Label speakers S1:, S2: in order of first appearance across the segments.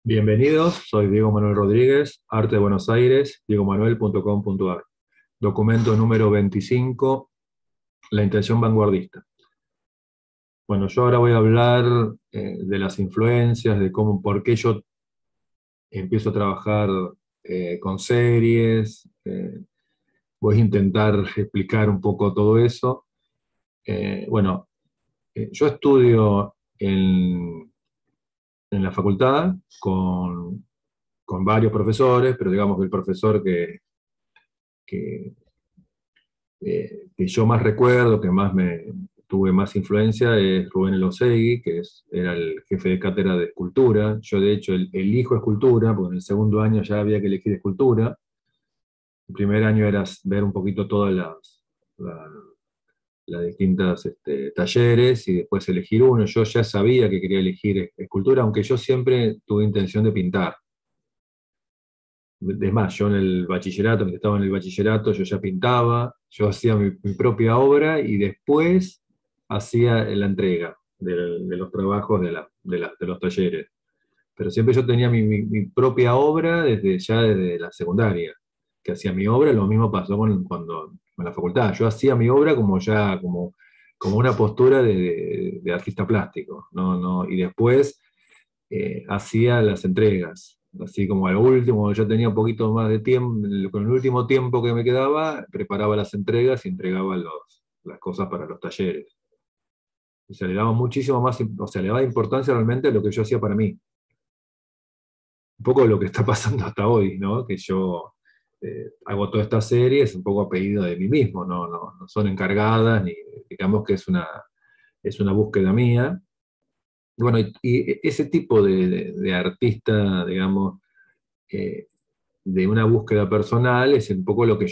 S1: Bienvenidos, soy Diego Manuel Rodríguez, Arte de Buenos Aires, diegomanuel.com.ar. Documento número 25, la intención vanguardista. Bueno, yo ahora voy a hablar de las influencias, de cómo, por qué yo empiezo a trabajar con series. Voy a intentar explicar un poco todo eso. Bueno, yo estudio en la facultad con varios profesores, pero digamos que el profesor que, que yo más recuerdo, que más tuve más influencia, es Rubén Elosegui, que era el jefe de cátedra de escultura. Yo, de hecho, elijo escultura, porque en el segundo año ya había que elegir escultura. El primer año era ver un poquito todas las distintas talleres y después elegir uno. Yo ya sabía que quería elegir escultura, aunque yo siempre tuve intención de pintar. Es más, yo en el bachillerato, mientras estaba en el bachillerato, yo ya pintaba, yo hacía mi propia obra y después hacía la entrega de los trabajos de los talleres. Pero siempre yo tenía mi propia obra desde la secundaria, que hacía mi obra. Lo mismo pasó con la facultad. Yo hacía mi obra como una postura de artista plástico, ¿no? No, y después hacía las entregas. Así como al último, yo tenía un poquito más de tiempo, con el último tiempo que me quedaba, preparaba las entregas y entregaba las cosas para los talleres. O sea, le daba muchísimo más, o sea, le daba importancia realmente a lo que yo hacía para mí. Un poco lo que está pasando hasta hoy, ¿no? Que yo hago toda esta serie, es un poco a pedido de mí mismo, no son encargadas, ni digamos que es una búsqueda mía. Bueno, y ese tipo de artista, digamos, eh, de una búsqueda personal es un poco lo que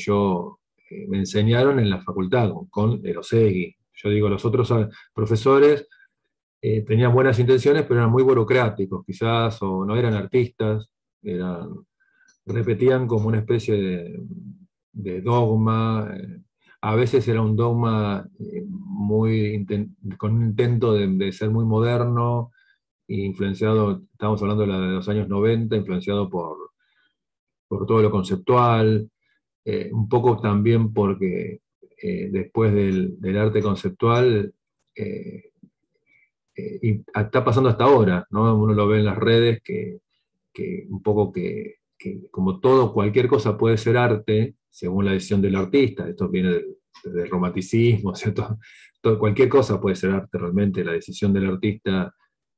S1: me enseñaron en la facultad con Elosegui. Yo digo, los otros profesores tenían buenas intenciones, pero eran muy burocráticos, quizás, o no eran artistas, repetían como una especie de dogma. A veces era un dogma con un intento de ser muy moderno, influenciado, estamos hablando de los años 90, influenciado por todo lo conceptual, un poco también porque después del arte conceptual, eh, y está pasando hasta ahora, ¿no? Uno lo ve en las redes que un poco que como todo, cualquier cosa puede ser arte, según la decisión del artista. Esto viene del romanticismo, ¿cierto? Cualquier cosa puede ser arte realmente, la decisión del artista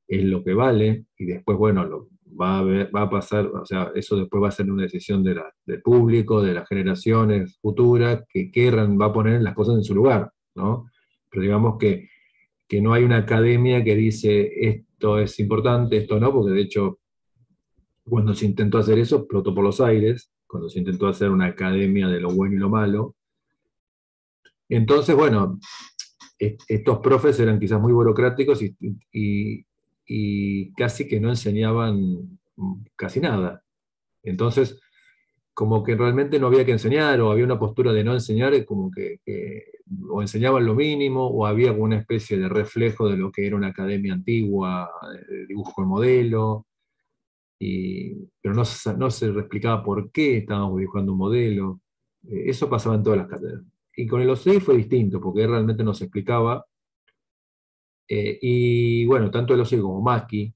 S1: es lo que vale, y después, bueno, va a pasar, o sea, eso después va a ser una decisión del público, de las generaciones futuras, que querrán, va a poner las cosas en su lugar, ¿no? Pero digamos que no hay una academia que dice esto es importante, esto no, porque de hecho cuando se intentó hacer eso, explotó por los aires, cuando se intentó hacer una academia de lo bueno y lo malo. Entonces, bueno, estos profes eran quizás muy burocráticos y casi que no enseñaban casi nada. Entonces, como que realmente no había que enseñar, o había una postura de no enseñar, como o enseñaban lo mínimo, o había alguna especie de reflejo de lo que era una academia antigua, de dibujo con modelo, pero no se explicaba por qué estábamos dibujando un modelo. Eso pasaba en todas las cátedras. Y con el OCE fue distinto, porque él realmente nos explicaba. Y bueno, tanto el OCE como Macchi,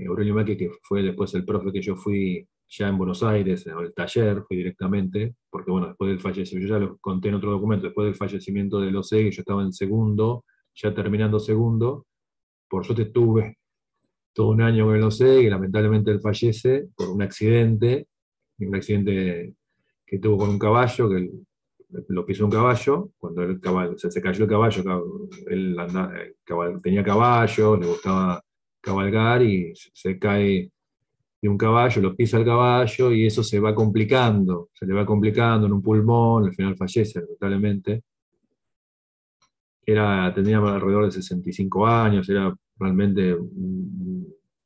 S1: Aurelio Macchi, que fue después el profe que yo fui ya en Buenos Aires, en el taller, fui directamente, porque bueno, después del fallecimiento, yo ya lo conté en otro documento, después del fallecimiento del OCE, que yo estaba en segundo, ya terminando segundo, por suerte estuve todo un año con el OCE, que lamentablemente él fallece por un accidente que tuvo con un caballo, lo pisó un caballo. Cuando el caballo, se cayó el caballo, él tenía caballo, le gustaba cabalgar y se cae de un caballo, lo pisa el caballo y eso se le va complicando en un pulmón, al final fallece lamentablemente. Tenía alrededor de 65 años, era realmente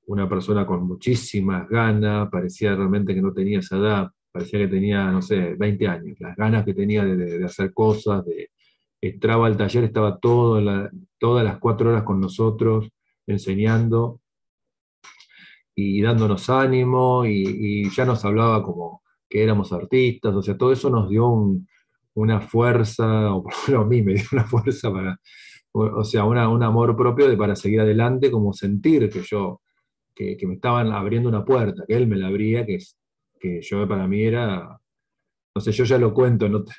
S1: una persona con muchísimas ganas, parecía realmente que no tenía esa edad, parecía que tenía, no sé, 20 años, las ganas que tenía de hacer cosas, entraba al taller, estaba todas las 4 horas con nosotros, enseñando, y dándonos ánimo, y ya nos hablaba como que éramos artistas, o sea, todo eso nos dio una fuerza, o por lo menos a mí me dio una fuerza para, o sea, un amor propio para seguir adelante, como sentir que me estaban abriendo una puerta, que él me la abría, que yo para mí era, no sé, yo ya lo cuento en otros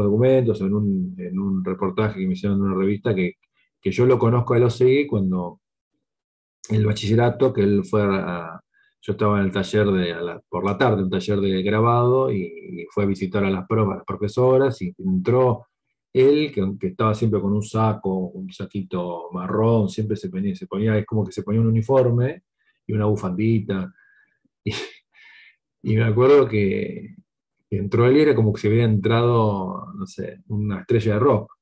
S1: documentos, o en un reportaje que me hicieron en una revista, que yo lo conozco a él, lo seguí cuando el bachillerato, que él fue yo estaba en el taller por la tarde, un taller de grabado, y fue a visitar a a las profesoras, y entró él, que estaba siempre con un saco, un saquito marrón, siempre es como que se ponía un uniforme y una bufandita. Y, y me acuerdo que entró él y era como que se hubiera entrado, no sé, una estrella de rock,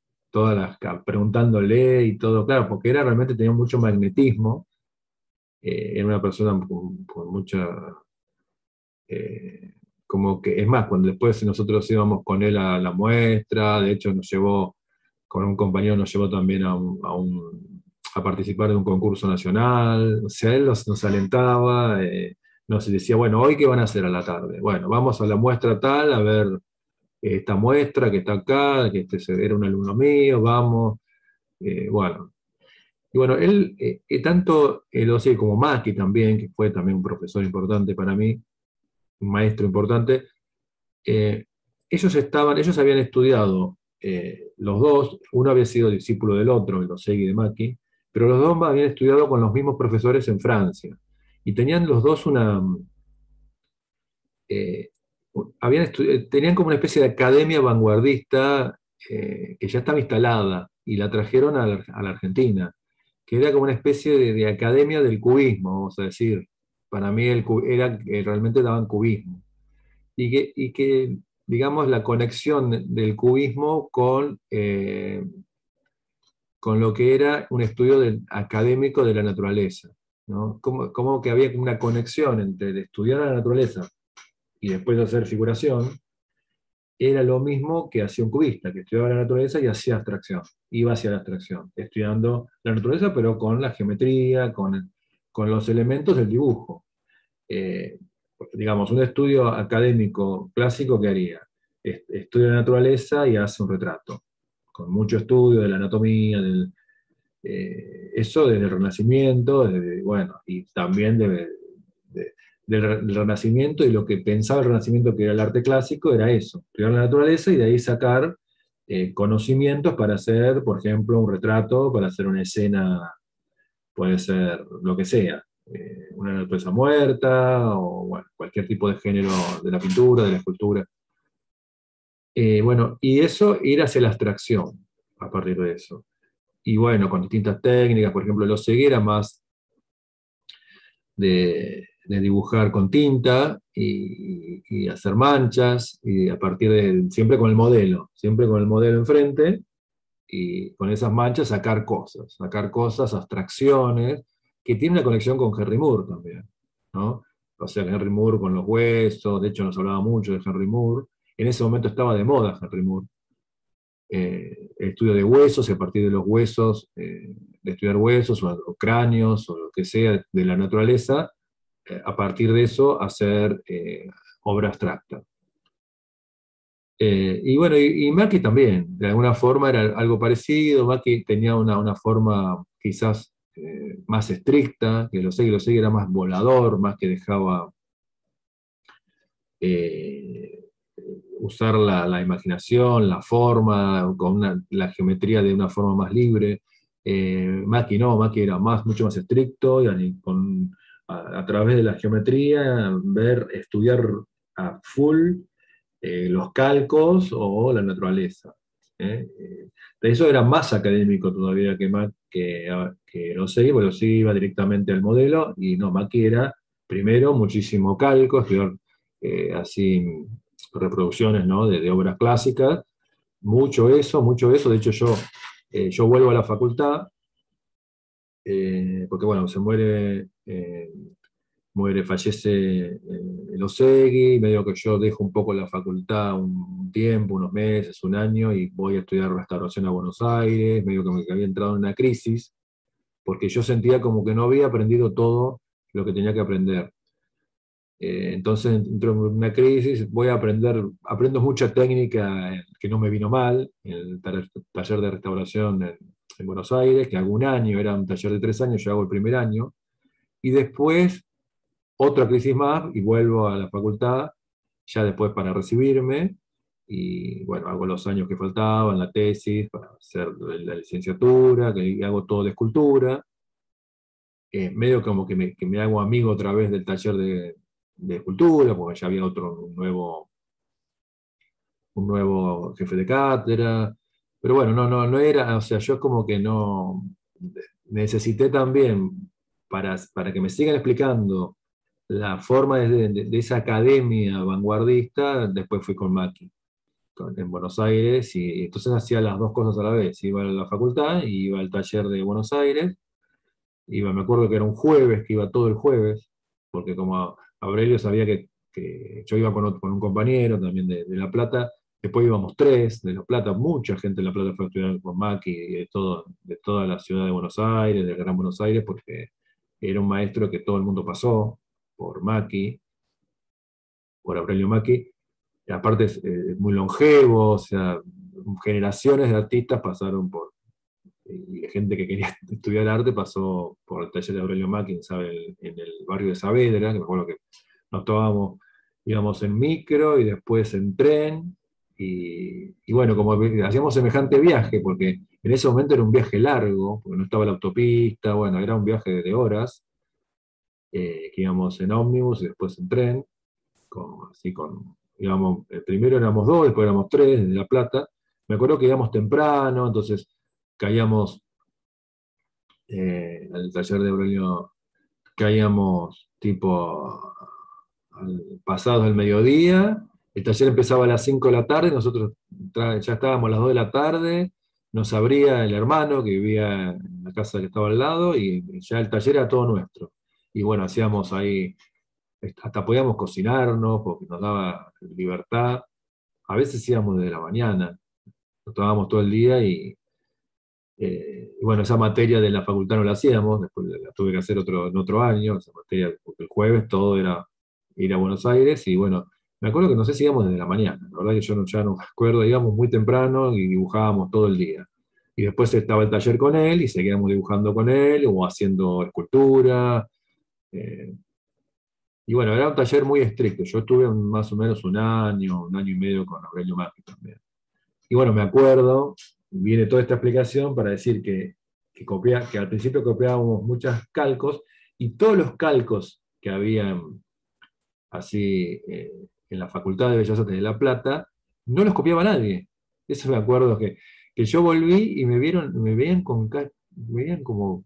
S1: preguntándole y todo, claro, porque realmente tenía mucho magnetismo, era una persona con mucha, como que, es más, cuando después nosotros íbamos con él a la muestra, de hecho nos llevó, con un compañero nos llevó también a participar de un concurso nacional, o sea, él nos alentaba, nos decía, bueno, ¿hoy qué van a hacer a la tarde? Bueno, vamos a la muestra tal, a ver esta muestra que está acá, que era un alumno mío, vamos, bueno. Y bueno, él, tanto el OCE como Maki también, que fue también un profesor importante para mí, un maestro importante, eh, ellos habían estudiado, los dos, uno había sido discípulo del otro, el Osei y de Maki, pero los dos habían estudiado con los mismos profesores en Francia. Y tenían los dos eh, tenían como una especie de academia vanguardista, que ya estaba instalada, y la trajeron a la Argentina, que era como una especie de academia del cubismo, vamos a decir. Para mí realmente daban cubismo. Y que, digamos, la conexión del cubismo con lo que era un estudio académico de la naturaleza, ¿no? Como que había una conexión entre el estudiar la naturaleza y después hacer figuración, era lo mismo que hacía un cubista, que estudiaba la naturaleza y hacía abstracción, iba hacia la abstracción, estudiando la naturaleza, pero con la geometría, con los elementos del dibujo. Eh, digamos, un estudio académico clásico, ¿qué haría? Estudia la naturaleza y hace un retrato, con mucho estudio de la anatomía, eso desde el Renacimiento, bueno, y también de- del Renacimiento, y lo que pensaba el Renacimiento que era el arte clásico era eso, estudiar la naturaleza y de ahí sacar conocimientos para hacer, por ejemplo, un retrato, para hacer una escena, puede ser lo que sea, una naturaleza muerta, o bueno, cualquier tipo de género de la pintura, de la escultura. Bueno, y eso, ir hacia la abstracción a partir de eso. Y bueno, con distintas técnicas, por ejemplo, los ceguera más de dibujar con tinta y hacer manchas, y a partir siempre con el modelo enfrente, y con esas manchas sacar cosas, abstracciones, que tiene una conexión con Henry Moore también, ¿no? O sea, Henry Moore con los huesos, de hecho nos hablaba mucho de Henry Moore, en ese momento estaba de moda Henry Moore, el estudio de huesos, y a partir de los huesos, de estudiar huesos o cráneos o lo que sea de la naturaleza, a partir de eso hacer obra abstracta. Y bueno, y Maki también, de alguna forma era algo parecido. Maki tenía una forma quizás más estricta, que lo sé, era más volador, más que dejaba eh, usar la imaginación, la forma, la geometría de una forma más libre. Maki no, Maki era mucho más estricto, y a través de la geometría, estudiar a full los calcos o la naturaleza. De eso era más académico todavía que Rosegui, porque Rosegui iba directamente al modelo, y no, Maki era primero muchísimo calco, estudiar así reproducciones, ¿no? de obras clásicas, mucho eso. De hecho, yo vuelvo a la facultad, porque bueno, fallece el Osegui, medio que yo dejo un poco la facultad un tiempo, unos meses, un año, y voy a estudiar restauración a Buenos Aires, medio que me había entrado en una crisis, porque yo sentía como que no había aprendido todo lo que tenía que aprender. Entonces entro en una crisis, voy a aprendo mucha técnica que no me vino mal, en el taller de restauración en Buenos Aires, que hago un año, era un taller de 3 años, yo hago el primer año, y después otra crisis más y vuelvo a la facultad, ya después para recibirme, y bueno, hago los años que faltaban, la tesis, para hacer la licenciatura, que hago todo de escultura, medio como que me hago amigo otra vez del taller de escultura, porque ya había un nuevo jefe de cátedra, pero bueno, no era, o sea, yo como que no, necesité también, para que me sigan explicando la forma de esa academia vanguardista, después fui con Maki en Buenos Aires, y entonces hacía las dos cosas a la vez, iba a la facultad y iba al taller de Buenos Aires, me acuerdo que era un jueves, que iba todo el jueves, porque como Aurelio sabía que yo iba con un compañero también de La Plata, después íbamos tres de La Plata, mucha gente de La Plata fue a estudiar con Maki, y de toda la ciudad de Buenos Aires, del Gran Buenos Aires, porque era un maestro que todo el mundo pasó por Maki, por Aurelio Maki, y aparte es muy longevo, o sea, generaciones de artistas pasaron y gente que quería estudiar arte pasó por el taller de Aurelio Mackin, ¿sabe? En el barrio de Saavedra, que me acuerdo que nos tomábamos, íbamos en micro y después en tren, y bueno, como hacíamos semejante viaje, porque en ese momento era un viaje largo, porque no estaba la autopista, bueno, era un viaje de horas, que íbamos en ómnibus y después en tren, íbamos, primero éramos dos, después éramos tres, desde La Plata. Me acuerdo que íbamos temprano, entonces caíamos al taller de Aurelio, caíamos tipo pasados el mediodía, el taller empezaba a las 5 de la tarde, nosotros ya estábamos a las 2 de la tarde, nos abría el hermano que vivía en la casa que estaba al lado, y ya el taller era todo nuestro. Y bueno, hacíamos ahí, hasta podíamos cocinarnos porque nos daba libertad. A veces íbamos desde la mañana, nos tomábamos todo el día, y bueno, esa materia de la facultad no la hacíamos, después la tuve que hacer en otro año, esa materia, porque el jueves todo era ir a Buenos Aires, y bueno, me acuerdo que no sé si íbamos desde la mañana, la verdad que yo ya no me acuerdo, íbamos muy temprano y dibujábamos todo el día. Y después estaba el taller con él y seguíamos dibujando con él o haciendo escultura. eh, y bueno, era un taller muy estricto. Yo estuve más o menos un año y medio con Aurelio Macri también. Y bueno, me acuerdo, viene toda esta explicación para decir que al principio copiábamos muchos calcos, y todos los calcos que había así en la Facultad de Bellas Artes de La Plata, no los copiaba nadie. Eso me acuerdo que yo volví y me veían me veían como,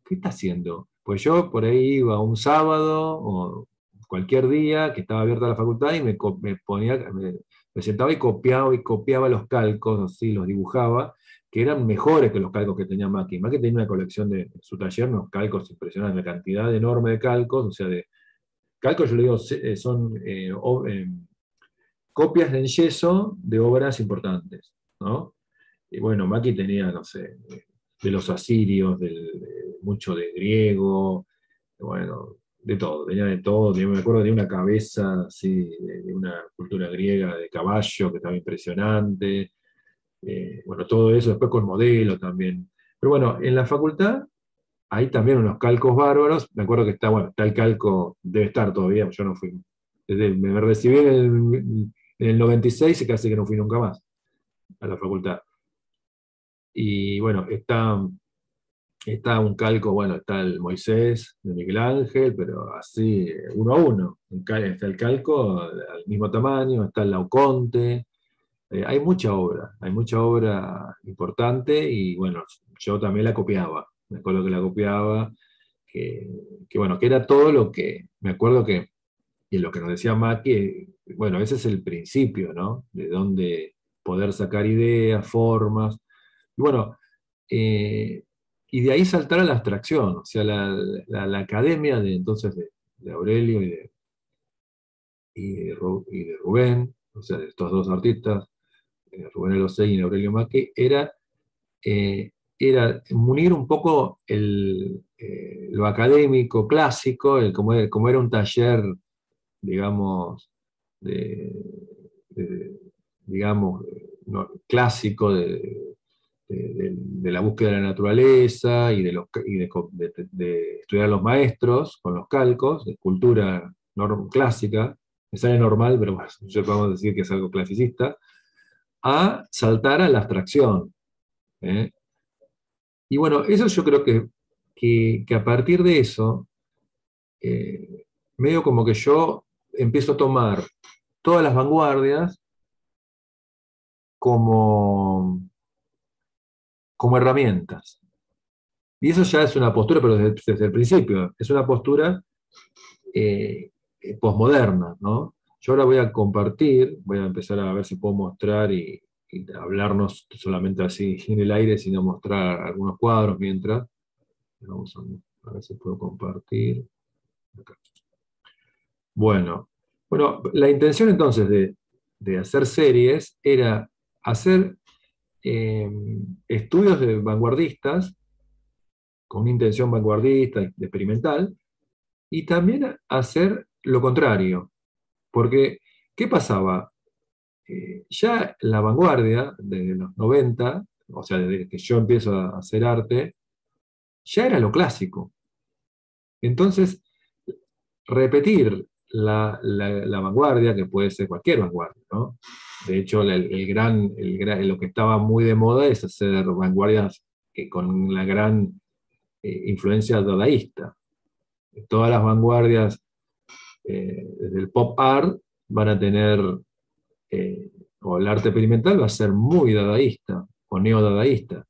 S1: ¿qué está haciendo? Pues yo por ahí iba un sábado o cualquier día que estaba abierta la facultad y me sentaba y copiaba los calcos, así los dibujaba, que eran mejores que los calcos que tenía Maki. Maki tenía una colección de en su taller, unos calcos impresionantes, una cantidad enorme de calcos, o sea, calcos yo le digo, son copias en yeso de obras importantes, ¿no? Y bueno, Maki tenía, no sé, de los asirios, mucho de griego, bueno, de todo, tenía de todo. Me acuerdo de una cabeza así, de una cultura griega de caballo que estaba impresionante. Bueno, todo eso, después con modelo también. Pero bueno, en la facultad hay también unos calcos bárbaros. Me acuerdo que bueno, está el calco, debe estar todavía, yo no fui. Me recibí en el 96 y casi que no fui nunca más a la facultad. Y bueno, está un calco, bueno, está el Moisés de Miguel Ángel, pero así, uno a uno. Está el calco al mismo tamaño, está el Laoconte. Hay mucha obra importante, y bueno, yo también la copiaba. Me acuerdo que la copiaba, que, bueno, que era todo lo que, me acuerdo que, y lo que nos decía Maki, bueno, ese es el principio, ¿no? De dónde poder sacar ideas, formas. Y bueno, eh, y de ahí saltar a la abstracción, o sea, la academia de entonces de Aurelio y de Rubén, o sea, de estos dos artistas, Rubén Elosegui y Aurelio Macchi, era era munir un poco lo académico, clásico, como era un taller, digamos, de, de- digamos, clásico de la búsqueda de la naturaleza y de estudiar a los maestros con los calcos, de cultura clásica, me sale normal, pero bueno, yo podemos decir que es algo clasicista, a saltar a la abstracción. ¿Eh? Y bueno, eso yo creo que a partir de eso, eh, medio como que yo empiezo a tomar todas las vanguardias como, como herramientas. Y eso ya es una postura, pero desde el principio, es una postura posmoderna, ¿no? Yo ahora voy a compartir, voy a empezar a ver si puedo mostrar y hablarnos solamente así en el aire, sino mostrar algunos cuadros mientras. Vamos a ver si puedo compartir. Acá. Bueno, la intención entonces de hacer series era hacer eh, estudios de vanguardistas con una intención vanguardista, de experimental, y también hacer lo contrario. Porque, ¿qué pasaba? Ya la vanguardia de los 90, o sea, desde que yo empiezo a hacer arte, ya era lo clásico. Entonces, repetir la vanguardia, que puede ser cualquier vanguardia, ¿no? De hecho, lo que estaba muy de moda es hacer vanguardias con la gran influencia dadaísta. Todas las vanguardias desde el pop art van a tener, eh, o el arte experimental va a ser muy dadaísta o neodadaísta.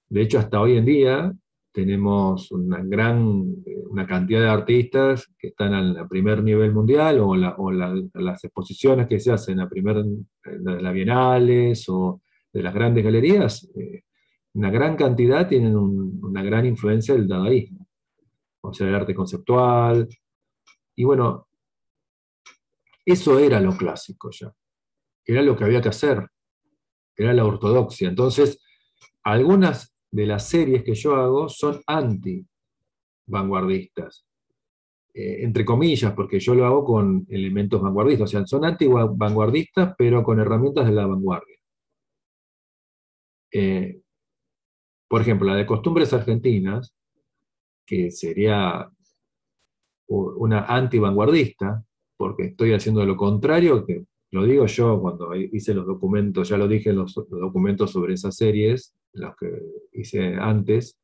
S1: De hecho, hasta hoy en día tenemos una cantidad de artistas que están al primer nivel mundial las exposiciones que se hacen de las bienales o de las grandes galerías, una gran cantidad tienen una gran influencia del dadaísmo, o sea, el arte conceptual. Y bueno, eso era lo clásico ya, era lo que había que hacer, era la ortodoxia. Entonces, algunas de las series que yo hago son anti-vanguardistas, entre comillas, porque yo lo hago con elementos vanguardistas, o sea, son anti-vanguardistas, pero con herramientas de la vanguardia. Eh, por ejemplo, la de costumbres argentinas, que sería una anti-vanguardista, porque estoy haciendo lo contrario, que lo digo yo cuando hice los documentos, ya lo dije en los documentos sobre esas series, los que hice antes,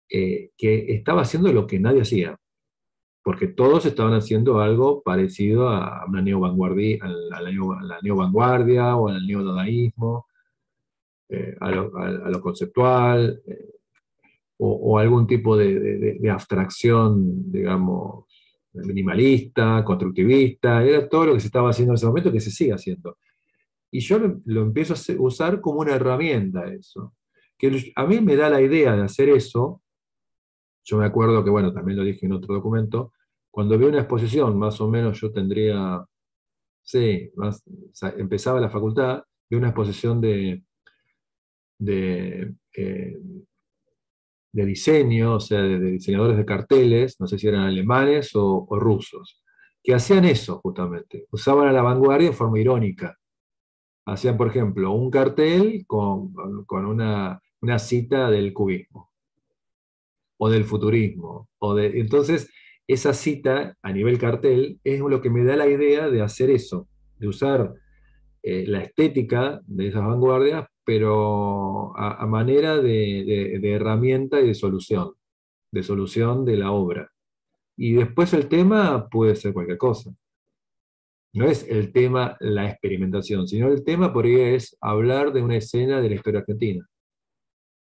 S1: que estaba haciendo lo que nadie hacía, porque todos estaban haciendo algo parecido a una a la neovanguardia o al neodadaísmo, a lo conceptual, o algún tipo de abstracción, digamos, minimalista, constructivista, era todo lo que se estaba haciendo en ese momento que se sigue haciendo. Y yo lo empiezo a usar como una herramienta eso. Que a mí me da la idea de hacer eso. Yo me acuerdo que, bueno, también lo dije en otro documento, cuando vi una exposición, más o menos yo tendría, sí, o sea, empezaba la facultad, vi una exposición de, eh, de diseño, o sea, de diseñadores de carteles, no sé si eran alemanes o rusos, que hacían eso justamente, usaban a la vanguardia de forma irónica. Hacían, por ejemplo, un cartel con una cita del cubismo o del futurismo. Entonces, esa cita a nivel cartel es lo que me da la idea de hacer eso, de usar la estética de esas vanguardias, pero a manera de herramienta y de solución de la obra. Y después el tema puede ser cualquier cosa. No es el tema la experimentación, sino el tema por ahí es hablar de una escena de la historia argentina,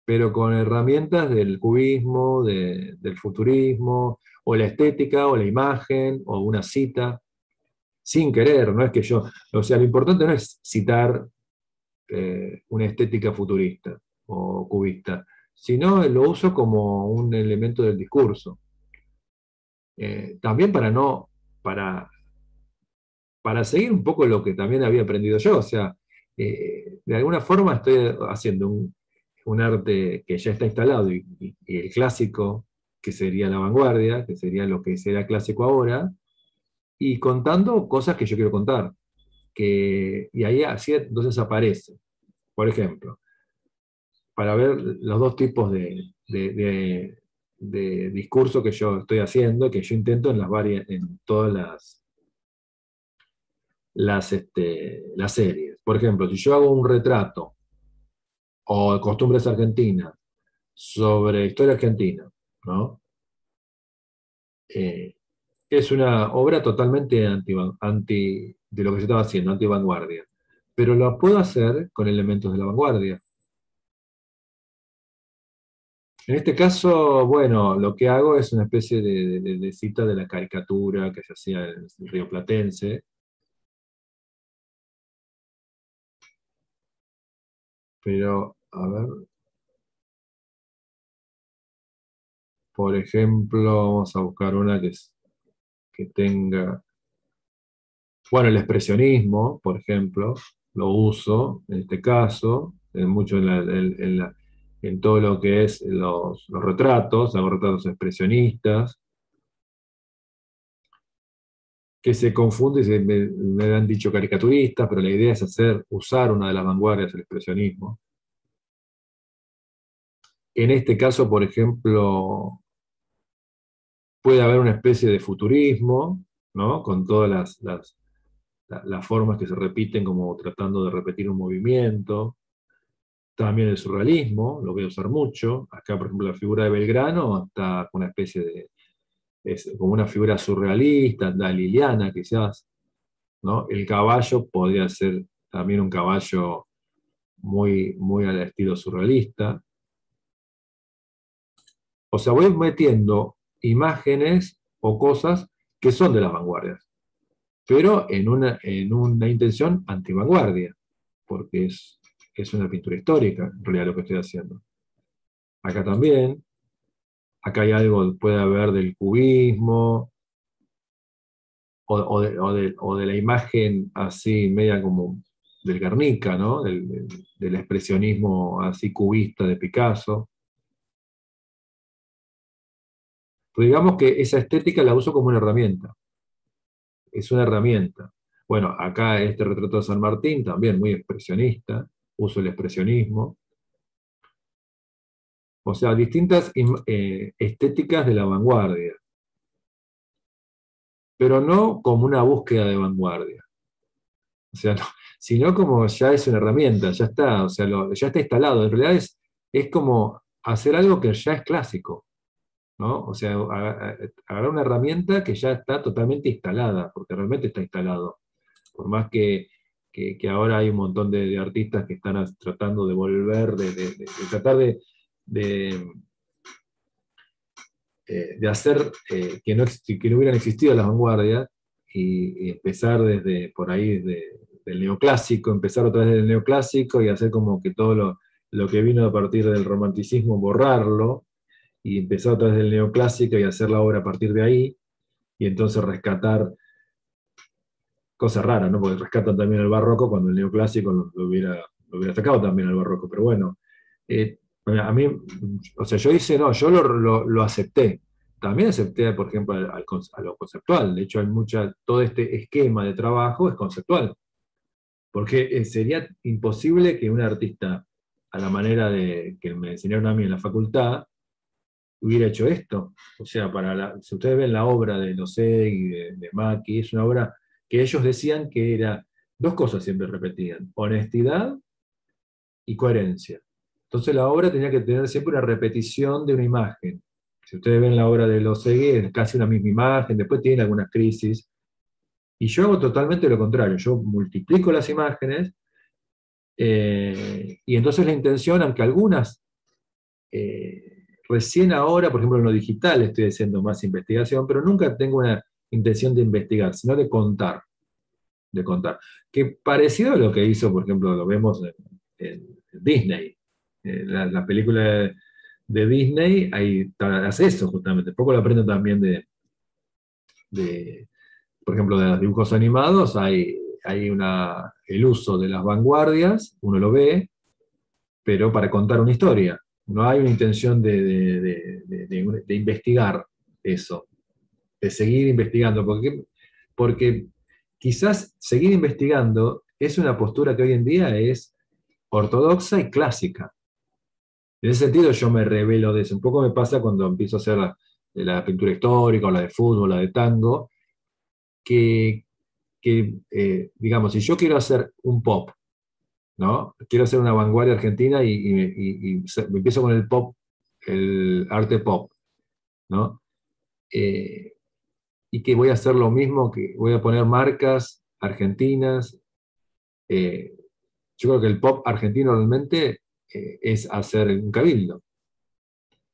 S1: pero con herramientas del cubismo, del futurismo, o la estética, o la imagen, o una cita, sin querer, no es que yo, o sea, lo importante no es citar una estética futurista o cubista, sino lo uso como un elemento del discurso. También para, para seguir un poco lo que también había aprendido yo, o sea, de alguna forma estoy haciendo un arte que ya está instalado y el clásico, que sería la vanguardia, que sería lo que será clásico ahora, y contando cosas que yo quiero contar. Y ahí así entonces aparece, por ejemplo, para ver los dos tipos de discurso que yo estoy haciendo, que yo intento en todas las series. Por ejemplo, si yo hago un retrato o costumbres argentinas sobre historia argentina, ¿no? Eh, es una obra totalmente de lo que se estaba haciendo, anti-vanguardia. Pero lo puedo hacer con elementos de la vanguardia. En este caso, bueno, lo que hago es una especie de cita de la caricatura que se hacía en el Río Platense, pero, a ver, por ejemplo, vamos a buscar una que tenga, bueno, el expresionismo, por ejemplo, lo uso en este caso, mucho en todo lo que es los retratos, hago retratos expresionistas, que se confunde, me han dicho caricaturistas, pero la idea es usar una de las vanguardias del expresionismo. En este caso, por ejemplo, puede haber una especie de futurismo, ¿no? Con todas las formas que se repiten como tratando de repetir un movimiento. También el surrealismo, lo voy a usar mucho. Acá, por ejemplo, la figura de Belgrano está con una especie es como una figura surrealista, daliliana quizás, ¿no? El caballo podría ser también un caballo muy al estilo surrealista. O sea, voy metiendo imágenes o cosas que son de las vanguardias, pero en una intención antivanguardia, porque es una pintura histórica, en realidad lo que estoy haciendo. Acá también, acá hay algo, puede haber del cubismo, o de la imagen así, media como del Guernica, ¿no? Del expresionismo así cubista de Picasso. Pues digamos que esa estética la uso como una herramienta, es una herramienta. Bueno, acá este retrato de San Martín, también muy expresionista, uso el expresionismo. O sea, distintas estéticas de la vanguardia, pero no como una búsqueda de vanguardia. O sea, no, sino como ya es una herramienta, ya está, o sea, ya está instalado. En realidad es como hacer algo que ya es clásico, ¿no? O sea, agarrar una herramienta que ya está totalmente instalada, porque realmente está instalado. Por más que ahora hay un montón de artistas que están tratando de volver, de tratar de, de hacer que no hubieran existido las vanguardias y empezar desde por ahí, del neoclásico, empezar otra vez del neoclásico y hacer como que todo lo que vino a partir del romanticismo, borrarlo y empezar otra vez del neoclásico y hacer la obra a partir de ahí y entonces rescatar cosas raras, ¿no? Porque rescatan también el barroco cuando el neoclásico lo hubiera sacado también el barroco, pero bueno, a mí, o sea, yo hice, no, yo lo acepté. También acepté, por ejemplo, a lo conceptual. De hecho, todo este esquema de trabajo es conceptual. Porque sería imposible que un artista, a la manera de que me enseñaron a mí en la facultad, hubiera hecho esto. O sea, si ustedes ven la obra de Loseg de Macchi, es una obra que ellos decían que era dos cosas siempre repetían: honestidad y coherencia. Entonces la obra tenía que tener siempre una repetición de una imagen. Si ustedes ven la obra de Loseg, es casi una misma imagen, después tiene algunas crisis. Y yo hago totalmente lo contrario, yo multiplico las imágenes y entonces la intención, aunque algunas recién ahora, por ejemplo, en lo digital estoy haciendo más investigación, pero nunca tengo una intención de investigar, sino de contar, de contar. Que parecido a lo que hizo, por ejemplo, lo vemos en Disney. La película de Disney ahí hace eso justamente. Poco lo aprendo también de, por ejemplo, de los dibujos animados, hay el uso de las vanguardias, uno lo ve, pero para contar una historia. No hay una intención de investigar eso, de seguir investigando, porque quizás seguir investigando es una postura que hoy en día es ortodoxa y clásica. En ese sentido yo me revelo de eso. Un poco me pasa cuando empiezo a hacer la pintura histórica, o la de fútbol, la de tango, que, digamos, si yo quiero hacer un pop, ¿no? Quiero hacer una vanguardia argentina me empiezo con el pop, el arte pop, ¿no? Eh, y que voy a hacer lo mismo, que voy a poner marcas argentinas. eh, yo creo que el pop argentino realmente es hacer un cabildo,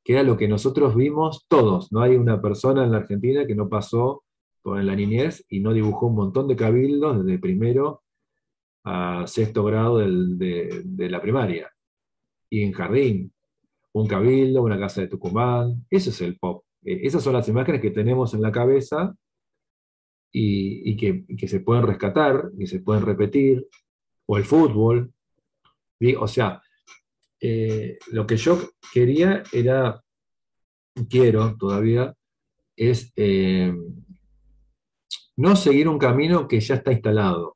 S1: que era lo que nosotros vimos todos. No hay una persona en la Argentina que no pasó por la niñez y no dibujó un montón de cabildos desde primero a sexto grado de la primaria. Y en jardín, un cabildo, una casa de Tucumán, eso es el pop. Esas son las imágenes que tenemos en la cabeza y que se pueden rescatar, y se pueden repetir, o el fútbol. O sea, lo que yo quería era, quiero todavía, es no seguir un camino que ya está instalado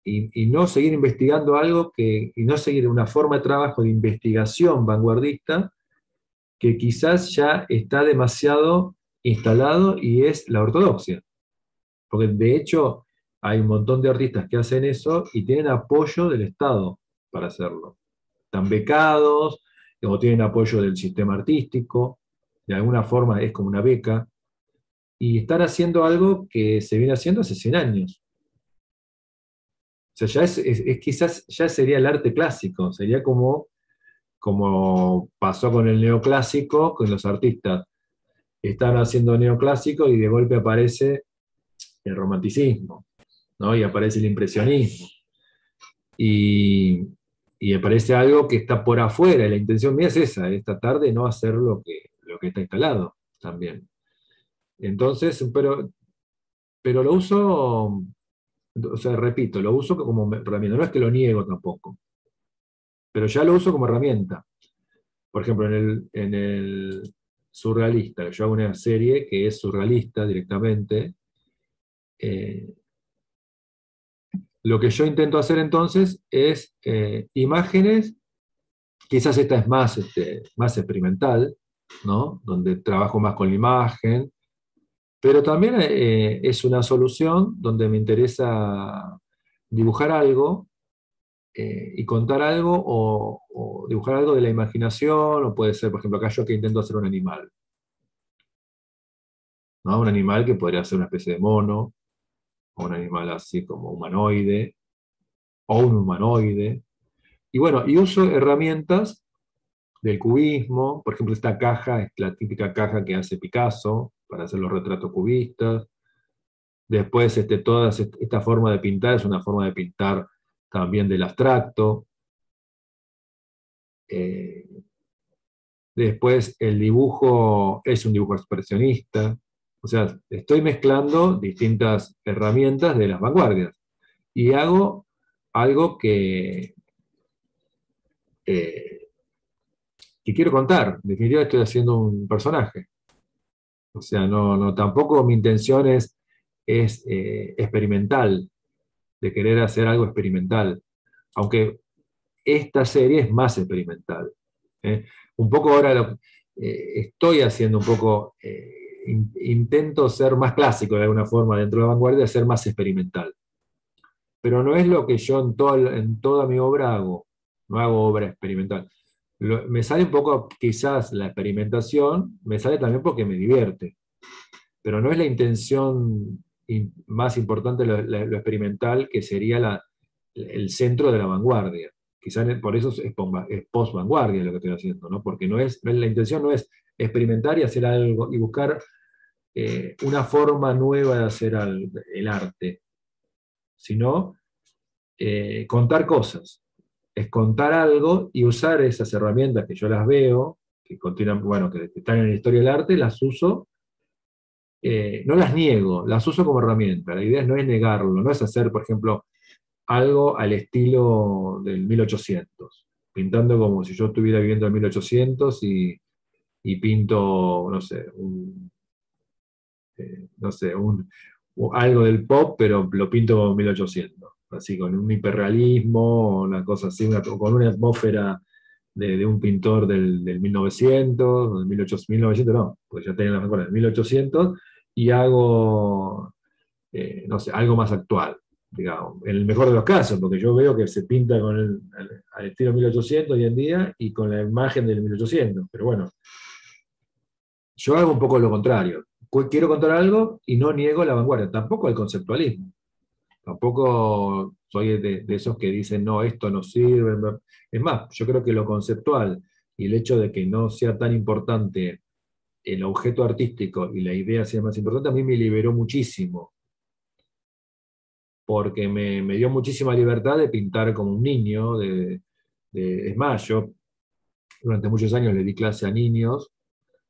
S1: y no seguir investigando algo y no seguir una forma de trabajo de investigación vanguardista que quizás ya está demasiado instalado y es la ortodoxia. Porque de hecho hay un montón de artistas que hacen eso y tienen apoyo del Estado para hacerlo. Están becados, o tienen apoyo del sistema artístico, de alguna forma es como una beca, y están haciendo algo que se viene haciendo hace 100 años. O sea, ya quizás ya sería el arte clásico, sería como pasó con el neoclásico, con los artistas. Están haciendo neoclásico y de golpe aparece el romanticismo, ¿no? Y aparece el impresionismo. Y, y aparece algo que está por afuera, y la intención mía es esa, es tratar de no hacer lo que está instalado también. Entonces, pero lo uso, o sea, repito, lo uso como herramienta, no es que lo niego tampoco, pero ya lo uso como herramienta. Por ejemplo, en el surrealista, yo hago una serie que es surrealista directamente. eh, lo que yo intento hacer entonces es imágenes, quizás esta es más experimental, ¿no? Donde trabajo más con la imagen, pero también es una solución donde me interesa dibujar algo y contar algo o dibujar algo de la imaginación, o puede ser, por ejemplo, acá yo que intento hacer un animal, ¿no? Un animal que podría ser una especie de mono, o un animal así como humanoide, o un humanoide. Y bueno, y uso herramientas del cubismo, por ejemplo, esta caja es la típica caja que hace Picasso para hacer los retratos cubistas. Después, toda esta forma de pintar es una forma de pintar también del abstracto. Eh, Después, el dibujo es un dibujo expresionista. O sea, estoy mezclando distintas herramientas de las vanguardias y hago algo eh, que quiero contar. En definitiva, estoy haciendo un personaje. O sea, tampoco mi intención es experimental, de querer hacer algo experimental. Aunque esta serie es más experimental. ¿eh? Un poco ahora estoy haciendo un poco, intento ser más clásico de alguna forma dentro de la vanguardia, ser más experimental. Pero no es lo que yo en toda mi obra hago, no hago obra experimental. Me sale un poco, quizás la experimentación, me sale también porque me divierte, pero no es la intención más importante lo experimental, que sería el centro de la vanguardia. Quizás por eso es post-vanguardia lo que estoy haciendo, ¿no? Porque la intención no es experimentar y hacer algo y buscar una forma nueva de hacer el arte, sino contar cosas. Es contar algo y usar esas herramientas que yo las veo, que continúan, bueno, que están en la historia del arte, las uso. No las niego, las uso como herramienta. La idea no es negarlo, no es hacer, por ejemplo, algo al estilo del 1800. pintando como si yo estuviera viviendo en 1800 y pinto, no sé, no sé, algo del pop, pero lo pinto como 1800, así con un hiperrealismo, una cosa así, con una atmósfera de un pintor del 1900, del 1800, 1900 no, porque ya tenía la mejor del 1800, y hago, no sé, algo más actual, digamos, en el mejor de los casos, porque yo veo que se pinta con al estilo 1800 hoy en día y con la imagen del 1800, pero bueno, yo hago un poco lo contrario. Quiero contar algo y no niego la vanguardia, tampoco el conceptualismo. Tampoco soy de esos que dicen, no, esto no sirve. Es más, yo creo que lo conceptual y el hecho de que no sea tan importante el objeto artístico y la idea sea más importante, a mí me liberó muchísimo, porque me dio muchísima libertad de pintar como un niño. Es más, yo durante muchos años le di clase a niños.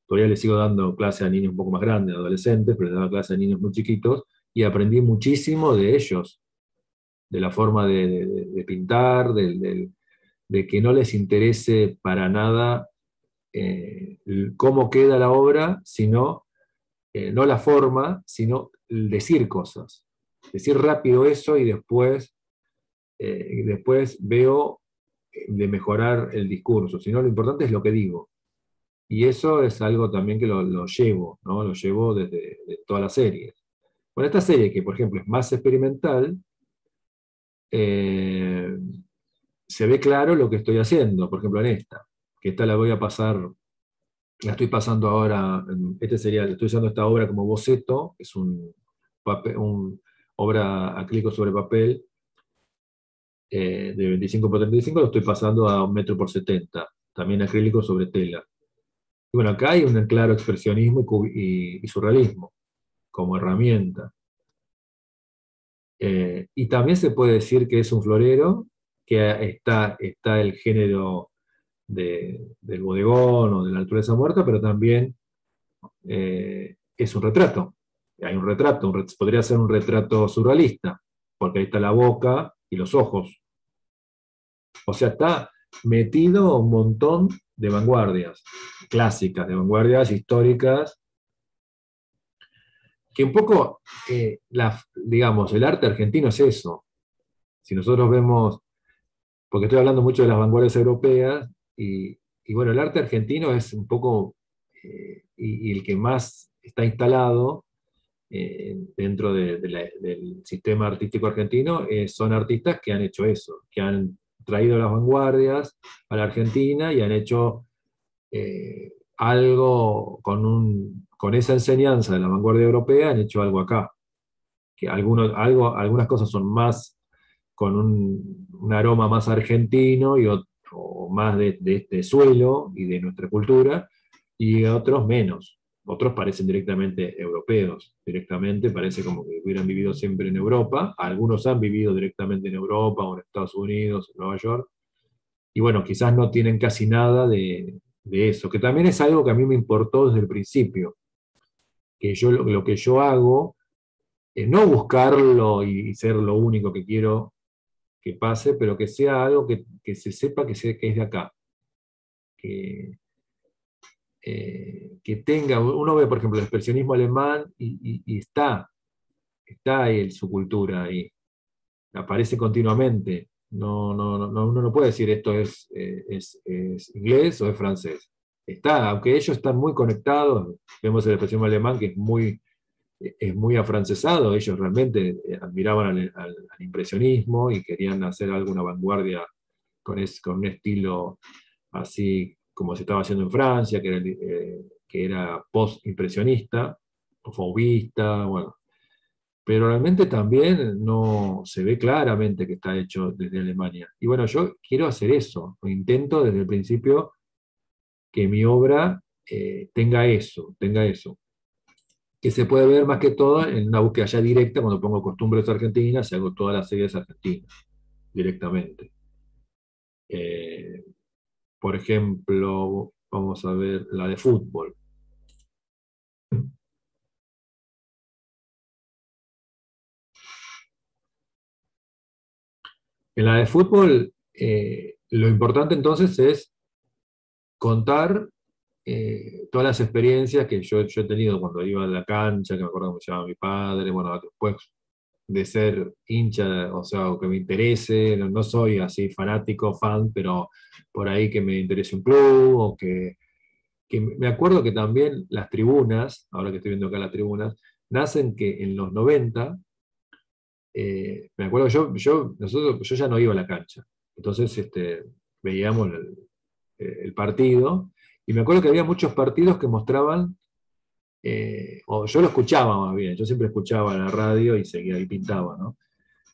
S1: Todavía le sigo dando clase a niños un poco más grandes, adolescentes, pero le daba clase a niños muy chiquitos y aprendí muchísimo de ellos, de la forma de pintar, de que no les interese para nada cómo queda la obra, sino no la forma, sino el decir cosas. Decir rápido eso y después veo de mejorar el discurso, sino lo importante es lo que digo. Y eso es algo también que lo llevo, ¿no? Lo llevo desde de todas las series. Bueno, esta serie, que por ejemplo es más experimental, eh, se ve claro lo que estoy haciendo, por ejemplo en esta, que esta la voy a pasar, la estoy pasando ahora, estoy usando esta obra como boceto, es un obra acrílico sobre papel de 25 por 35, lo estoy pasando a 1 metro por 70, también acrílico sobre tela. Y bueno, acá hay un claro expresionismo y surrealismo como herramienta. Y también se puede decir que es un florero, que está el género del bodegón o de la naturaleza muerta, pero también es un retrato. Hay un retrato, podría ser un retrato surrealista, porque ahí está la boca y los ojos. O sea, está metido un montón de vanguardias clásicas, de vanguardias históricas, que un poco, digamos, el arte argentino es eso. Si nosotros vemos, porque estoy hablando mucho de las vanguardias europeas, y bueno, el arte argentino es un poco, y el que más está instalado dentro del sistema artístico argentino, son artistas que han hecho eso, que han traído las vanguardias a la Argentina y han hecho algo con esa enseñanza de la vanguardia europea, han hecho algo acá. Que algunas cosas son más con un aroma más argentino o más de este suelo y de nuestra cultura, y otros menos. Otros parecen directamente europeos, directamente parece como que hubieran vivido siempre en Europa. Algunos han vivido directamente en Europa o en Estados Unidos, en Nueva York, y bueno, quizás no tienen casi nada de eso, que también es algo que a mí me importó desde el principio, que lo que yo hago es no buscarlo y ser lo único que quiero que pase, pero que sea algo que se sepa que es de acá. Que, que tenga, uno ve por ejemplo el expresionismo alemán y está ahí su cultura ahí, aparece continuamente. Uno no puede decir esto es inglés o es francés. Está, aunque ellos están muy conectados, vemos el expresionismo alemán que es muy afrancesado, ellos realmente admiraban al impresionismo y querían hacer alguna vanguardia con un estilo así como se estaba haciendo en Francia, que era post-impresionista, o fauvista, bueno. Pero realmente también no se ve claramente que está hecho desde Alemania. Y bueno, yo quiero hacer eso, intento desde el principio que mi obra tenga eso, que se puede ver más que todo en una búsqueda ya directa cuando pongo costumbres argentinas y hago todas las series argentinas directamente. Eh, por ejemplo, vamos a ver la de fútbol. En la de fútbol lo importante entonces es contar todas las experiencias que yo he tenido cuando iba a la cancha, que me acuerdo que me llevaba mi padre, bueno, después de ser hincha, o sea, o que me interese, no, no soy así fanático, fan, pero por ahí que me interese un club, o que me acuerdo que también las tribunas, ahora que estoy viendo acá las tribunas, nacen que en los 90 me acuerdo, yo ya no iba a la cancha, entonces veíamos el partido, y me acuerdo que había muchos partidos que mostraban, o yo lo escuchaba más bien, yo siempre escuchaba la radio y seguía y pintaba, ¿no?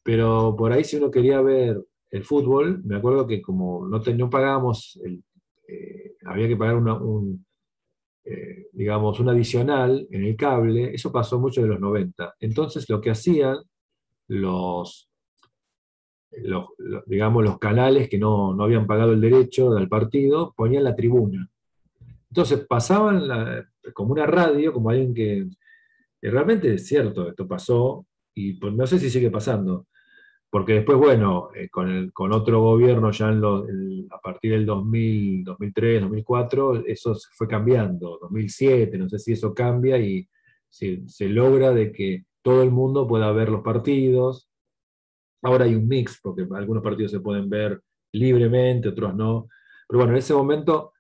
S1: Pero por ahí si uno quería ver el fútbol, me acuerdo que como no pagábamos, había que pagar digamos, un adicional en el cable, eso pasó mucho de los 90. Entonces lo que hacían los, digamos, los canales que no habían pagado el derecho del partido, ponían la tribuna. Entonces pasaban como una radio, como alguien que realmente es cierto, esto pasó, y pues, no sé si sigue pasando, porque después, bueno, con otro gobierno ya a partir del 2000, 2003, 2004, eso se fue cambiando, 2007, no sé si eso cambia y se logra de que todo el mundo pueda ver los partidos. Ahora hay un mix, porque algunos partidos se pueden ver libremente, otros no. Pero bueno, en ese momento,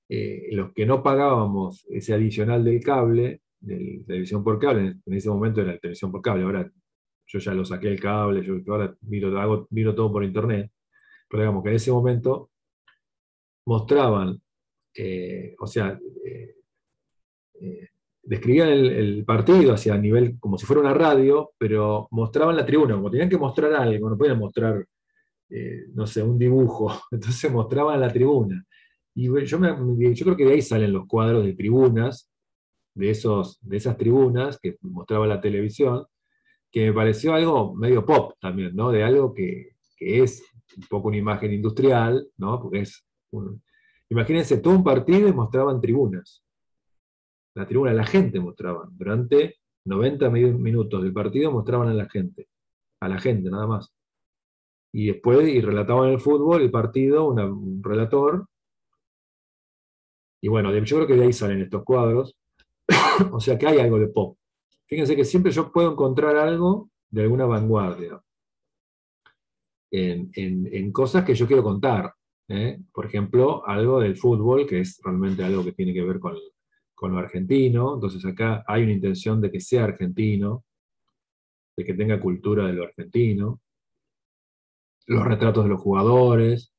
S1: los que no pagábamos ese adicional del cable, de televisión por cable, en ese momento era televisión por cable, ahora yo ya lo saqué el cable, yo ahora miro todo por internet, pero digamos que en ese momento mostraban, o sea, eh, describían el partido hacia nivel, como si fuera una radio, pero mostraban la tribuna, como tenían que mostrar algo, no podían mostrar, no sé, un dibujo, entonces mostraban la tribuna. Y bueno, yo creo que de ahí salen los cuadros de tribunas, de esas tribunas que mostraba la televisión, que me pareció algo medio pop también, ¿no? De algo que es un poco una imagen industrial, ¿no? Porque imagínense, todo un partido y mostraban tribunas. La tribuna, la gente mostraban. Durante 90 minutos del partido mostraban a la gente nada más. Y después, y relataban el fútbol, el partido, un relator. Y bueno, yo creo que de ahí salen estos cuadros. O sea que hay algo de pop. Fíjense que siempre yo puedo encontrar algo de alguna vanguardia en cosas que yo quiero contar. ¿Eh? Por ejemplo, algo del fútbol, que es realmente algo que tiene que ver con lo argentino. Entonces acá hay una intención de que sea argentino, de que tenga cultura de lo argentino. Los retratos de los jugadores,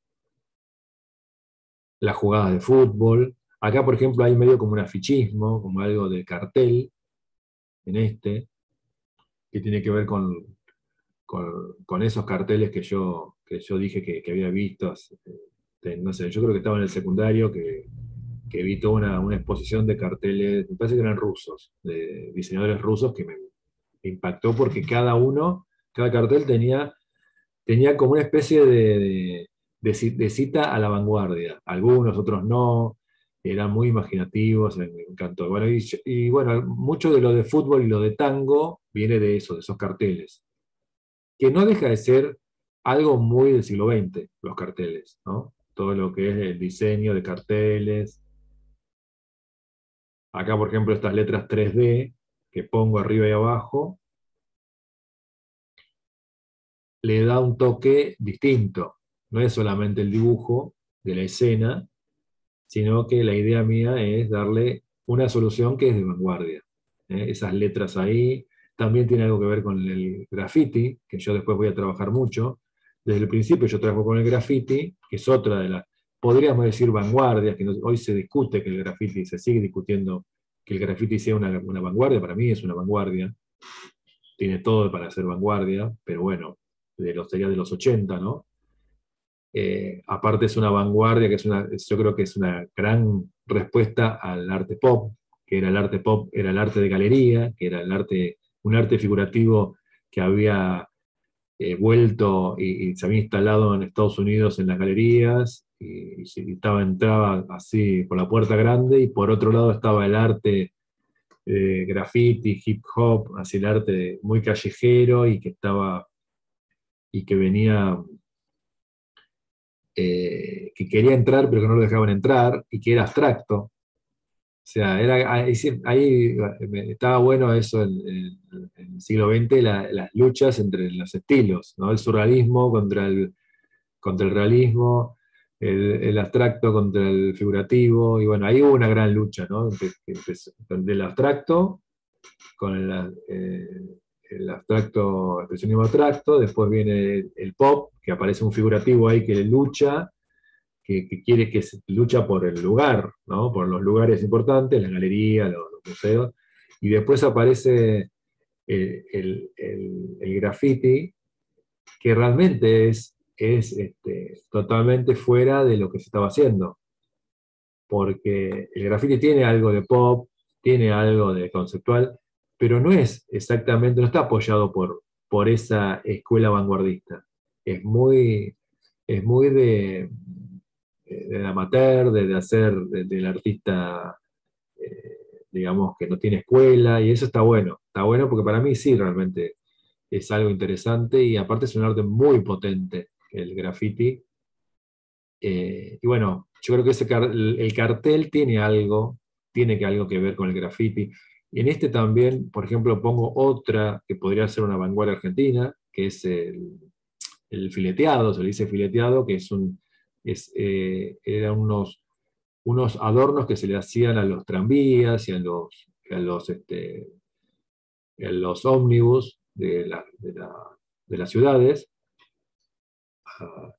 S1: las jugadas de fútbol. Acá, por ejemplo, hay medio como un afichismo, como algo de cartel en que tiene que ver con esos carteles que yo dije que había visto. No sé, yo creo que estaba en el secundario, que vi toda una exposición de carteles, me parece que eran rusos, de diseñadores rusos, que me impactó porque cada cartel tenía como una especie de cita a la vanguardia. Algunos, otros no, eran muy imaginativos, me encantó. Bueno, y bueno, mucho de lo de fútbol y lo de tango viene de eso, de esos carteles, que no deja de ser algo muy del siglo XX, los carteles, ¿no? Todo lo que es el diseño de carteles. Acá, por ejemplo, estas letras 3D que pongo arriba y abajo, le da un toque distinto. No es solamente el dibujo de la escena, sino que la idea mía es darle una solución que es de vanguardia. Esas letras ahí también tiene algo que ver con el graffiti, que yo después voy a trabajar mucho. Desde el principio yo trabajo con el graffiti, que es otra de las, podríamos decir, vanguardias, que hoy se discute que el graffiti, se sigue discutiendo que el graffiti sea una vanguardia, para mí es una vanguardia, tiene todo para ser vanguardia, pero bueno, sería de los 80, ¿no? Aparte es una vanguardia, yo creo que es una gran respuesta al arte pop, que era el arte pop, era el arte de galería, que era un arte figurativo que había vuelto y se había instalado en Estados Unidos en las galerías, entraba así por la puerta grande, y por otro lado estaba el arte graffiti, hip hop, así el arte muy callejero y que venía que quería entrar pero que no lo dejaban entrar y que era abstracto. O sea, estaba bueno eso en el siglo XX, las luchas entre los estilos, ¿no? El surrealismo contra el realismo, el abstracto contra el figurativo, y bueno, ahí hubo una gran lucha, ¿no? Del abstracto con el abstracto, expresionismo abstracto, después viene el pop, que aparece un figurativo ahí que lucha, que quiere que lucha por el lugar, ¿no? Por los lugares importantes, la galería, los museos, y después aparece el graffiti, que realmente es totalmente fuera de lo que se estaba haciendo, porque el graffiti tiene algo de pop, tiene algo de conceptual, pero no es exactamente, no está apoyado por esa escuela vanguardista. Es muy, es muy del amateur, de hacer del artista, digamos, que no tiene escuela, y eso está bueno porque para mí sí, realmente es algo interesante, y aparte es un arte muy potente, el graffiti. Y bueno, yo creo que el cartel tiene algo que ver con el graffiti. Y en este también, por ejemplo, pongo otra que podría ser una vanguardia argentina, que es el fileteado, se le dice fileteado, que eran unos adornos que se le hacían a los tranvías y a los ómnibus de las ciudades. Ah,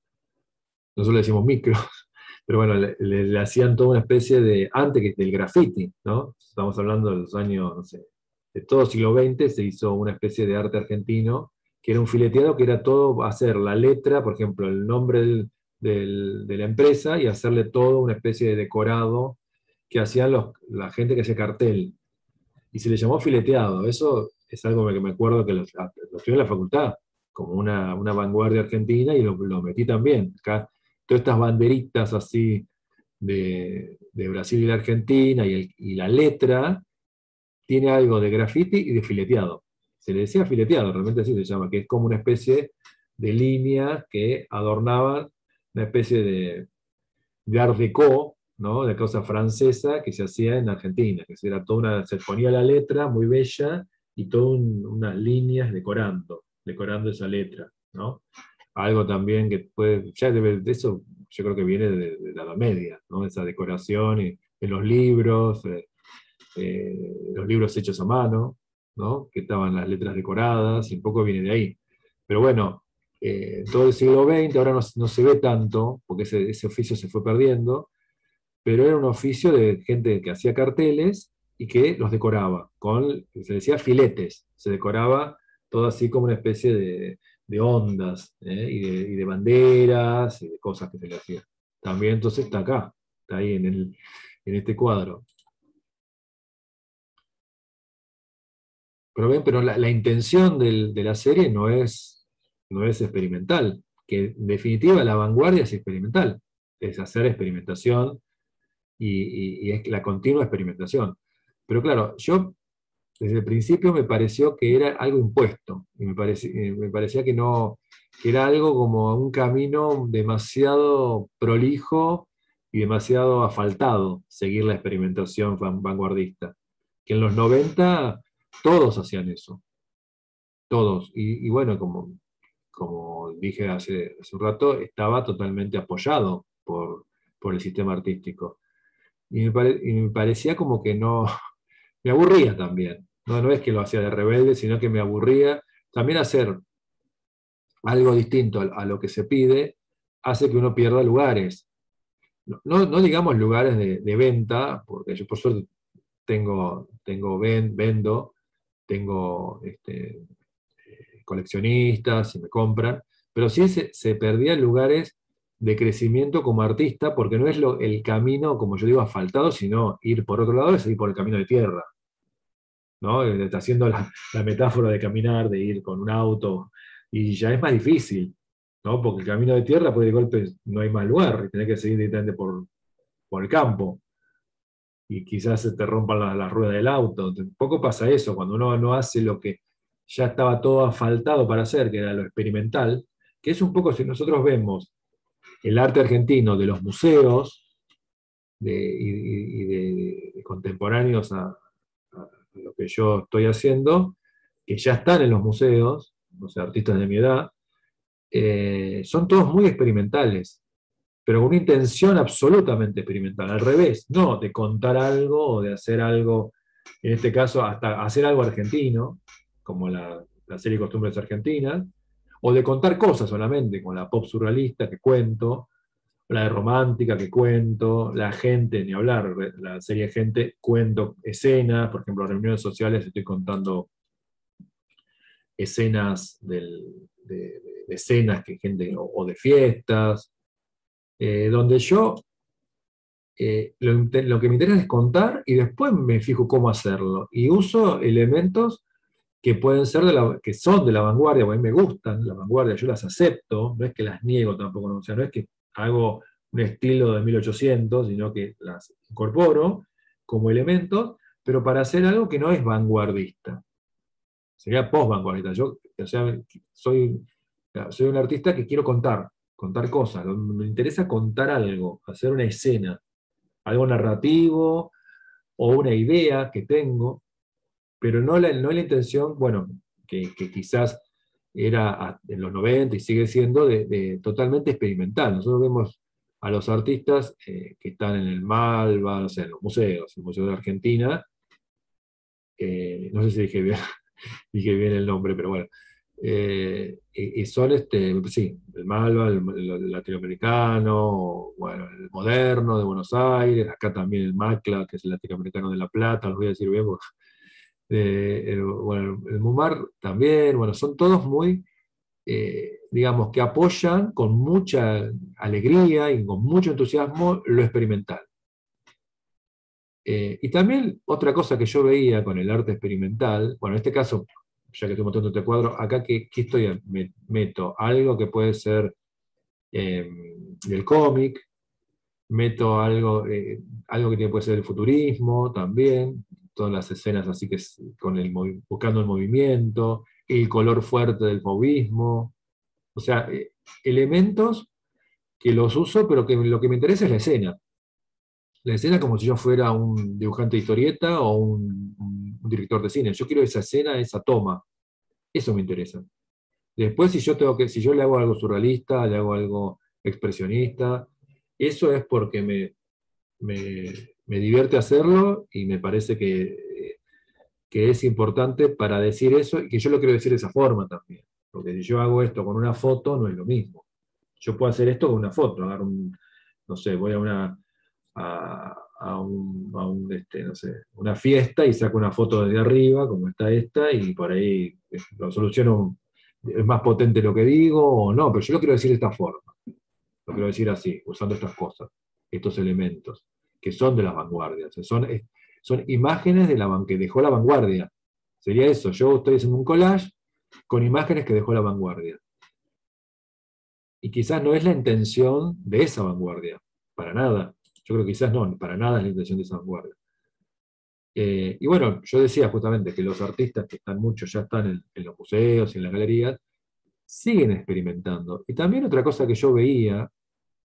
S1: nosotros le decimos micro, pero bueno, le hacían toda una especie de, antes que del graffiti, ¿no? Estamos hablando de los años, no sé, de todo siglo XX se hizo una especie de arte argentino, que era un fileteado, que era todo hacer la letra, por ejemplo, el nombre de la empresa, y hacerle todo una especie de decorado que hacían la gente que hacía cartel. Y se le llamó fileteado. Eso es algo que me acuerdo que lo estudié en la facultad, como una vanguardia argentina, y lo metí también. Acá, todas estas banderitas así de Brasil y la Argentina, y la letra tiene algo de graffiti y de fileteado. Se le decía fileteado, realmente así se llama, que es como una especie de líneas que adornaban una especie de art déco, ¿no? De cosa francesa que se hacía en Argentina, que se ponía la letra muy bella y todas unas líneas decorando esa letra, ¿no? Algo también que de eso yo creo que viene de la Edad Media, ¿no? Esa decoración y en los libros hechos a mano, ¿no? Que estaban las letras decoradas, y un poco viene de ahí. Pero bueno, todo el siglo XX ahora no se ve tanto, porque ese oficio se fue perdiendo, pero era un oficio de gente que hacía carteles y que los decoraba, se decía filetes, se decoraba todo así como una especie de ondas, y de banderas y de cosas que se le hacían. También entonces está acá, está ahí en este cuadro. Pero ven, pero la intención de la serie no es experimental, que en definitiva la vanguardia es experimental, es hacer experimentación, y es la continua experimentación. Pero claro, yo desde el principio me pareció que era algo impuesto, y me parecía que no, que era algo como un camino demasiado prolijo y demasiado asfaltado seguir la experimentación vanguardista. Que en los 90 todos hacían eso, todos. Y bueno, como dije hace un rato, estaba totalmente apoyado por el sistema artístico. Y me parecía como que no, me aburría también. No es que lo hacía de rebelde, sino que me aburría. También hacer algo distinto a lo que se pide hace que uno pierda lugares. No digamos lugares de venta, porque yo por suerte vendo, tengo coleccionistas y me compran, pero sí se perdían lugares de crecimiento como artista, porque no es el camino, como yo digo, asfaltado, sino ir por otro lado, es ir por el camino de tierra, ¿no? Está haciendo la metáfora de caminar, de ir con un auto, y ya es más difícil, ¿no? Porque el camino de tierra, pues de golpe no hay más lugar, y tenés que seguir directamente por el campo, y quizás se te rompan las ruedas del auto. Un poco pasa eso, cuando uno no hace lo que ya estaba todo asfaltado para hacer, que era lo experimental, que es un poco, si nosotros vemos el arte argentino de los museos de contemporáneos a lo que yo estoy haciendo, que ya están en los museos, o sea, artistas de mi edad, son todos muy experimentales, pero con una intención absolutamente experimental, al revés, no de contar algo o de hacer algo, en este caso, hasta hacer algo argentino, como la serie Costumbres Argentinas, o de contar cosas solamente, con la pop surrealista que cuento, la de romántica que cuento, la gente, ni hablar, la serie Gente, cuento escenas, por ejemplo, reuniones sociales estoy contando escenas de escenas que gente, o de fiestas, donde yo lo que me interesa es contar y después me fijo cómo hacerlo. Y uso elementos que pueden ser que son de la vanguardia, porque a mí me gustan la vanguardia, yo las acepto, no es que las niego tampoco, no, o sea, no es que hago un estilo de 1800, sino que las incorporo como elementos, pero para hacer algo que no es vanguardista, sería post-vanguardista. Yo, o sea, soy, soy un artista que quiero contar cosas, me interesa contar algo, hacer una escena, algo narrativo o una idea que tengo, pero no la intención, bueno, que quizás era en los 90 y sigue siendo de totalmente experimental. Nosotros vemos a los artistas que están en el Malva, no sé, en los museos, el Museo de Argentina, no sé si dije bien, dije bien el nombre, pero bueno. Y son, sí, el Malva, el latinoamericano, bueno, el moderno de Buenos Aires, acá también el MACLA, que es el latinoamericano de La Plata, los voy a decir bien, porque, bueno, el MUMAR también, bueno, son todos muy, digamos, que apoyan con mucha alegría y con mucho entusiasmo lo experimental. Y también otra cosa que yo veía con el arte experimental, bueno, en este caso, ya que estoy mostrando este cuadro, acá que estoy, meto algo que puede ser eh, del cómic, meto algo que puede ser del futurismo también, todas las escenas así que con buscando el movimiento, el color fuerte del fauvismo, o sea, elementos que los uso, pero que lo que me interesa es la escena. La escena como si yo fuera un dibujante de historieta o un director de cine. Yo quiero esa escena, esa toma. Eso me interesa. Después, si yo le hago algo surrealista, le hago algo expresionista, eso es porque me, me divierte hacerlo y me parece que es importante para decir eso y que yo lo quiero decir de esa forma también. Porque si yo hago esto con una foto, no es lo mismo. Yo puedo hacer esto con una foto, no sé, voy no sé, una fiesta y saco una foto desde arriba, como está esta, y por ahí lo soluciono, es más potente lo que digo o no, pero yo lo quiero decir de esta forma, lo quiero decir así, usando estas cosas, estos elementos, que son de las vanguardias, son imágenes que dejó la vanguardia. Sería eso, yo estoy haciendo un collage con imágenes que dejó la vanguardia. Y quizás no es la intención de esa vanguardia, para nada. Yo creo que quizás no, para nada es la intención de esa vanguardia. Y bueno, yo decía justamente que los artistas que están muchos, ya están en los museos y en las galerías, siguen experimentando. Y también otra cosa que yo veía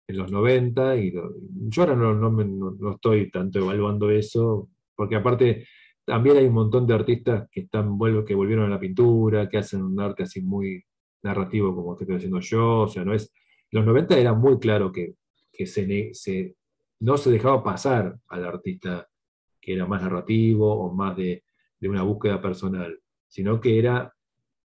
S1: en los 90, yo ahora no estoy tanto evaluando eso, porque aparte también hay un montón de artistas que volvieron a la pintura, que hacen un arte así muy narrativo como el que estoy haciendo yo, o sea, no es... Los 90 era muy claro que no se dejaba pasar al artista que era más narrativo o más de una búsqueda personal, sino que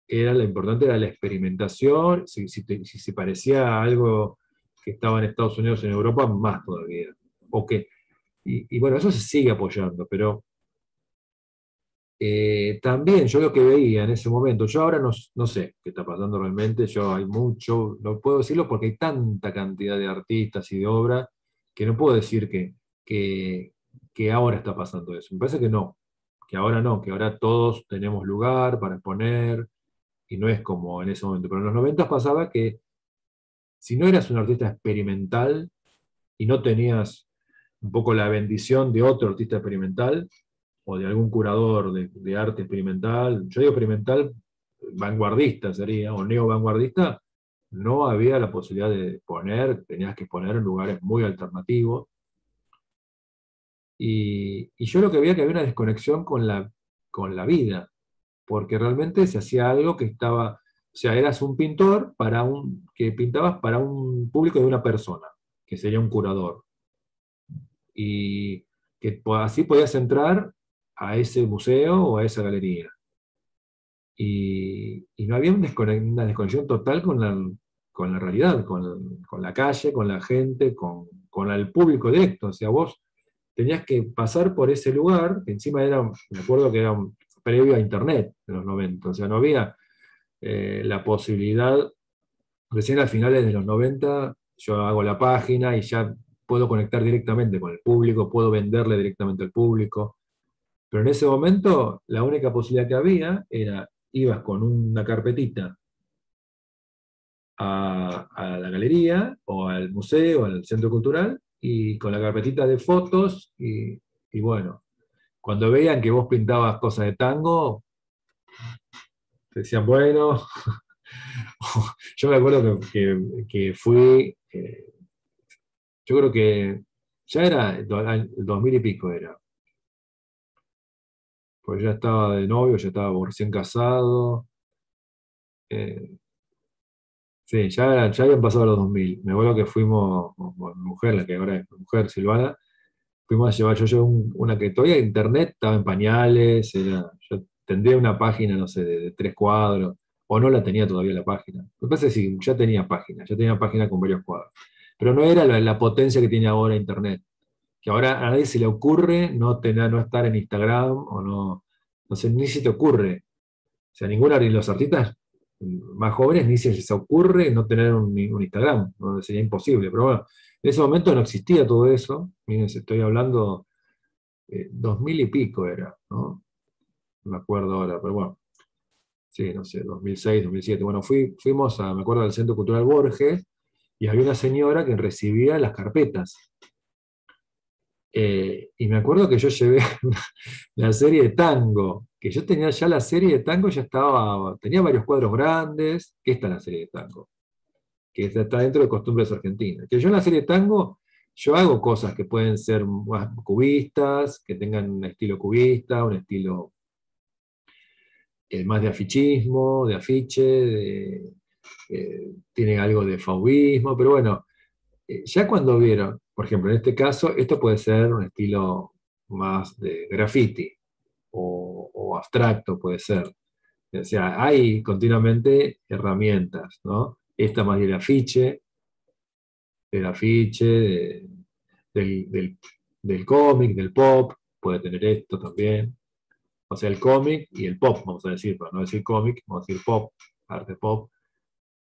S1: lo importante era la experimentación, si se parecía a algo que estaba en Estados Unidos, en Europa, más todavía. Y bueno, eso se sigue apoyando, pero también yo lo que veía en ese momento, yo ahora no sé qué está pasando realmente, yo hay mucho, no puedo decirlo porque hay tanta cantidad de artistas y de obras que no puedo decir que, que ahora está pasando eso. Me parece que no, que ahora no, que ahora todos tenemos lugar para exponer, y no es como en ese momento. Pero en los 90 pasaba que si no eras un artista experimental y no tenías un poco la bendición de otro artista experimental o de algún curador de arte experimental, yo digo experimental, vanguardista sería, o neo-vanguardista, no había la posibilidad de poner, tenías que poner en lugares muy alternativos. Y yo lo que veía que había una desconexión con la vida, porque realmente se hacía algo que estaba, o sea, eras un pintor que pintabas para un público de una persona, que sería un curador, y que así podías entrar a ese museo o a esa galería. Y no había una desconexión total con la realidad, con la calle, con la gente, con el público directo. O sea, vos tenías que pasar por ese lugar, que encima era, me acuerdo que era previo a Internet en los 90, o sea, no había la posibilidad, recién a finales de los 90 yo hago la página y ya puedo conectar directamente con el público, puedo venderle directamente al público, pero en ese momento la única posibilidad que había era, ibas con una carpetita a la galería o al museo, al centro cultural, y con la carpetita de fotos, y bueno, cuando veían que vos pintabas cosas de tango, te decían, bueno, yo me acuerdo que fui, yo creo que ya era el 2000 y pico era, pues ya estaba de novio, ya estaba recién casado, eh, sí, ya habían pasado los 2000. Me acuerdo que fuimos, bueno, mi mujer, la que ahora es mi mujer, Silvana, fuimos a llevar, yo llevé una que todavía internet estaba en pañales, yo tendría una página, no sé, de 3 cuadros, o no la tenía todavía la página. Lo que pasa es que sí, ya tenía página con varios cuadros. Pero no era la potencia que tiene ahora internet, que ahora a nadie se le ocurre no estar en Instagram, o no, no sé, ni se te ocurre. O sea, ninguno de los artistas más jóvenes ni se les ocurre no tener un Instagram, ¿no? Sería imposible. Pero bueno, en ese momento no existía todo eso. Miren, estoy hablando 2000 y pico era, ¿no? No me acuerdo ahora, pero bueno, sí, no sé, 2006, 2007. Bueno, me acuerdo del Centro Cultural Borges, y había una señora que recibía las carpetas. Y me acuerdo que yo llevé la serie de tango, que yo tenía ya la serie de tango, tenía varios cuadros grandes, que esta es la serie de tango, que está dentro de Costumbres Argentinas. Que yo en la serie de tango, yo hago cosas que pueden ser más cubistas, que tengan un estilo cubista, un estilo más de afichismo, de afiche, tiene algo de fauvismo, pero bueno, ya cuando vieron, por ejemplo, en este caso, esto puede ser un estilo más de graffiti o abstracto, puede ser. O sea, hay continuamente herramientas, ¿no? Esta más del afiche, del cómic, del pop, puede tener esto también. O sea, el cómic y el pop, vamos a decir, para no decir cómic, vamos a decir pop, arte pop.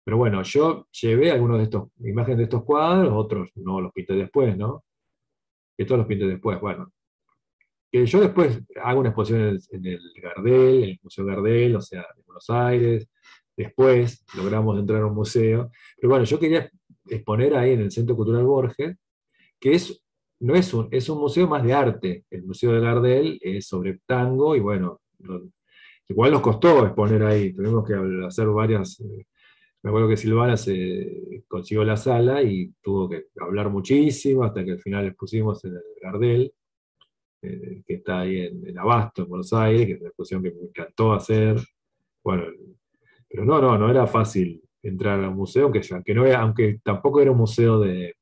S1: Pero bueno, yo llevé algunos de estos, imágenes de estos cuadros, otros no los pinté después, ¿no? Estos los pinté después, bueno. Que yo después hago una exposición en el Gardel, en el Museo Gardel, o sea, en Buenos Aires. Después logramos entrar a un museo. Pero bueno, yo quería exponer ahí en el Centro Cultural Borges, que no es un museo más de arte. El Museo de Gardel es sobre tango y bueno, igual nos costó exponer ahí. Tuvimos que hacer varias. Me acuerdo que Silvana se consiguió la sala y tuvo que hablar muchísimo hasta que al final expusimos en el Gardel, que está ahí en Abasto, en Buenos Aires, que es una exposición que me encantó hacer. Bueno, pero no era fácil entrar a un museo, aunque, aunque tampoco era un museo de